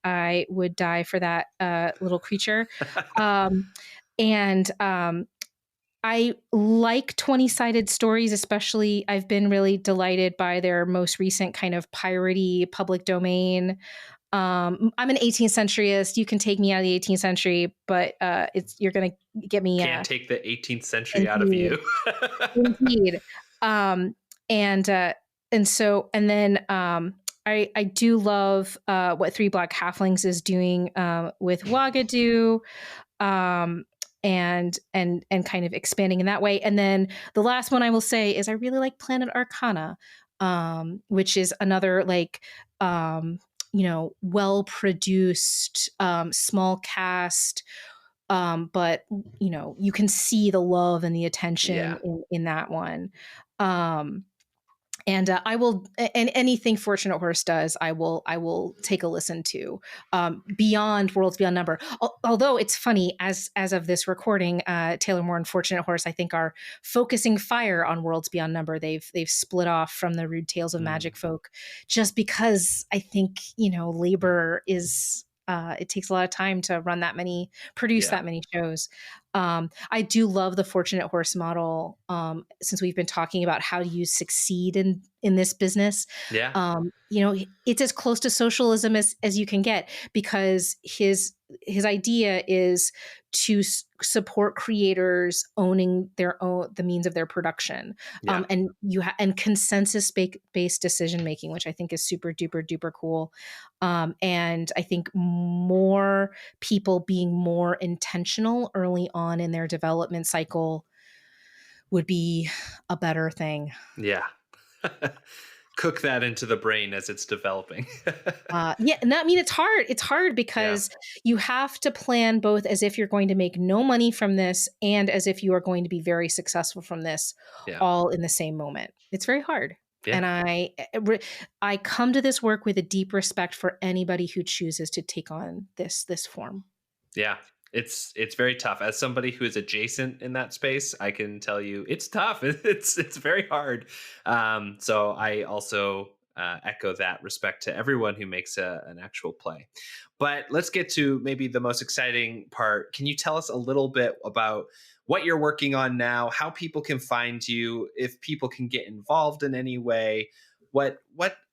I would die for that little creature. And I like 20-sided stories, especially. I've been really delighted by their most recent kind of piratey public domain. I'm an 18th centuryist. You can take me out of the 18th century, but you're going to get me. Can't take the 18th century out of you. Indeed. And then I do love what Three Black Halflings is doing with Wagadu. And kind of expanding in that way. And then the last one I will say is I really like Planet Arcana, which is another well-produced, small cast, but you can see the love and the attention in that one. And I will, and anything Fortunate Horse does, I will take a listen to. Beyond Worlds Beyond Number. Although it's funny, as of this recording, Taylor Moore and Fortunate Horse, I think, are focusing fire on Worlds Beyond Number. They've split off from the Rude Tales of Magic folk, just because I think labor is. It takes a lot of time to run that many, produce that many shows. I do love the Fortunate Horse model, since we've been talking about how do you succeed in this business. It's as close to socialism as you can get, because his idea is to support creators owning the means of their production, and consensus based decision making, which I think is super duper duper cool. And I think more people being more intentional early on in their development cycle would be a better thing. Yeah. Cook that into the brain as it's developing. And I mean, it's hard. It's hard because you have to plan both as if you're going to make no money from this and as if you are going to be very successful from this, all in the same moment. It's very hard. Yeah. And I come to this work with a deep respect for anybody who chooses to take on this form. Yeah. It's very tough. As somebody who is adjacent in that space, I can tell you it's tough. It's very hard. So I also echo that respect to everyone who makes an actual play. But let's get to maybe the most exciting part. Can you tell us a little bit about what you're working on now, how people can find you, if people can get involved in any way? What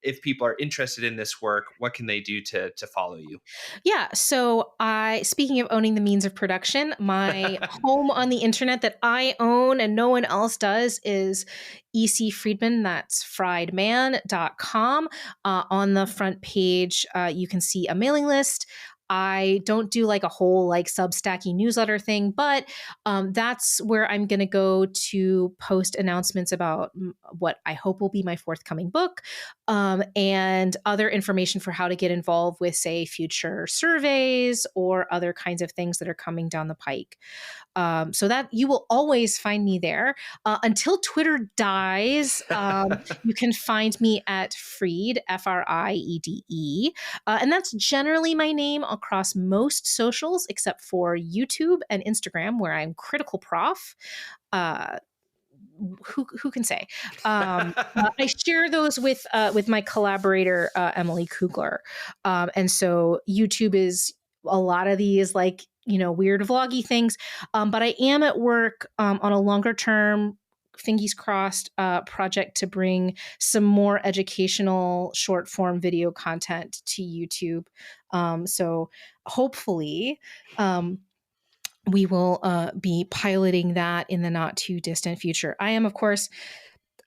if people are interested in this work, what can they do to follow you? Yeah. So speaking of owning the means of production, my home on the internet that I own and no one else does is EC Friedman. That's friedman.com. On the front page, you can see a mailing list. I don't do like a whole Substacky newsletter thing, but that's where I'm going to go to post announcements about what I hope will be my forthcoming book, and other information for how to get involved with, say, future surveys or other kinds of things that are coming down the pike. So that you will always find me there until Twitter dies. You can find me at Fried, Friede, and that's generally my name across most socials except for YouTube and Instagram, where I'm Critical Prof. Who can say? I share those with my collaborator Emily Kugler, and so YouTube is a lot of these weird vloggy things, but I am at work on a longer term, fingers crossed, project to bring some more educational short form video content to YouTube. So hopefully we will be piloting that in the not too distant future. I am, of course,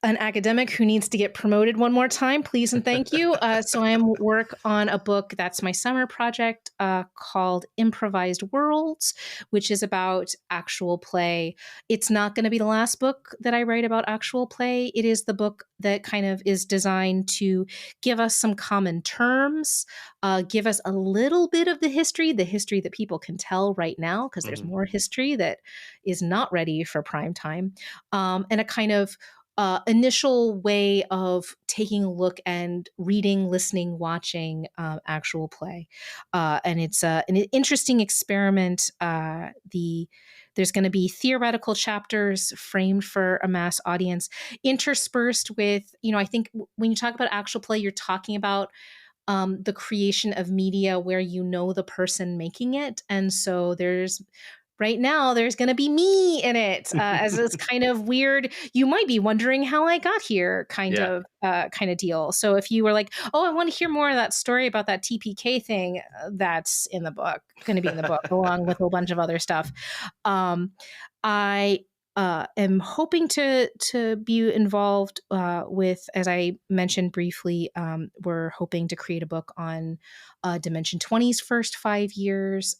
an academic who needs to get promoted one more time, please and thank you. So I am work on a book that's my summer project called Improvised Worlds, which is about actual play. It's not going to be the last book that I write about actual play. It is the book that kind of is designed to give us some common terms, give us a little bit of the history that people can tell right now, because there's more history that is not ready for prime time, and a kind of initial way of taking a look and reading, listening, watching actual play. And it's an interesting experiment. There's going to be theoretical chapters framed for a mass audience, interspersed with, I think when you talk about actual play, you're talking about the creation of media where the person making it. And so right now, there's going to be me in it as this kind of weird, you might be wondering how I got here kind of deal. So if you were like, oh, I want to hear more of that story about that TPK thing, that's in the book, going to be in the book along with a whole bunch of other stuff. I am hoping to be involved with, as I mentioned briefly, we're hoping to create a book on Dimension 20's first 5 years.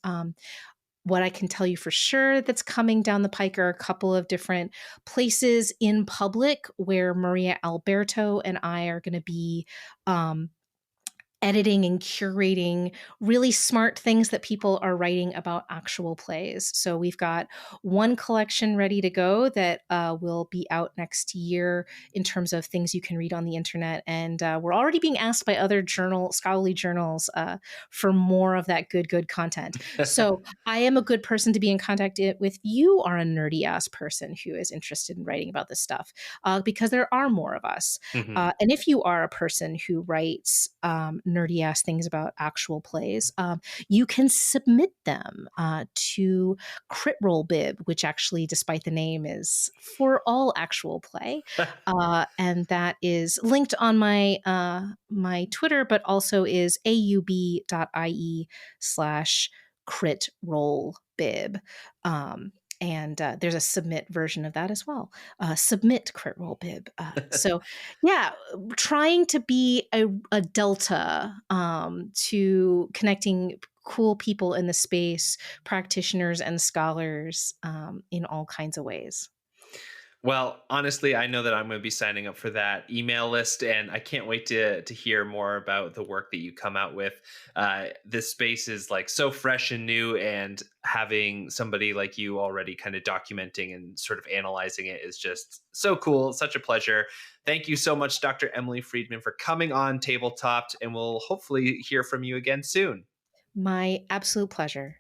What I can tell you for sure that's coming down the pike are a couple of different places in public where Maria Alberto and I are going to be editing and curating really smart things that people are writing about actual plays. So we've got one collection ready to go that will be out next year in terms of things you can read on the internet. And we're already being asked by other scholarly journals for more of that good content. So I am a good person to be in contact with. You are a nerdy ass person who is interested in writing about this stuff because there are more of us. Mm-hmm. And if you are a person who writes nerdy ass things about actual plays, you can submit them to Crit Roll Bib, which actually, despite the name, is for all actual play. And that is linked on my my Twitter, but also is aub.ie/Crit Roll Bib. And there's a submit version of that as well. Submit Crit Roll Bib. So yeah, trying to be a delta to connecting cool people in the space, practitioners and scholars in all kinds of ways. Well, honestly, I know that I'm going to be signing up for that email list, and I can't wait to hear more about the work that you come out with. This space is like so fresh and new, and having somebody like you already kind of documenting and sort of analyzing it is just so cool. Such a pleasure. Thank you so much, Dr. Emily Friedman, for coming on Tabletop, and we'll hopefully hear from you again soon. My absolute pleasure.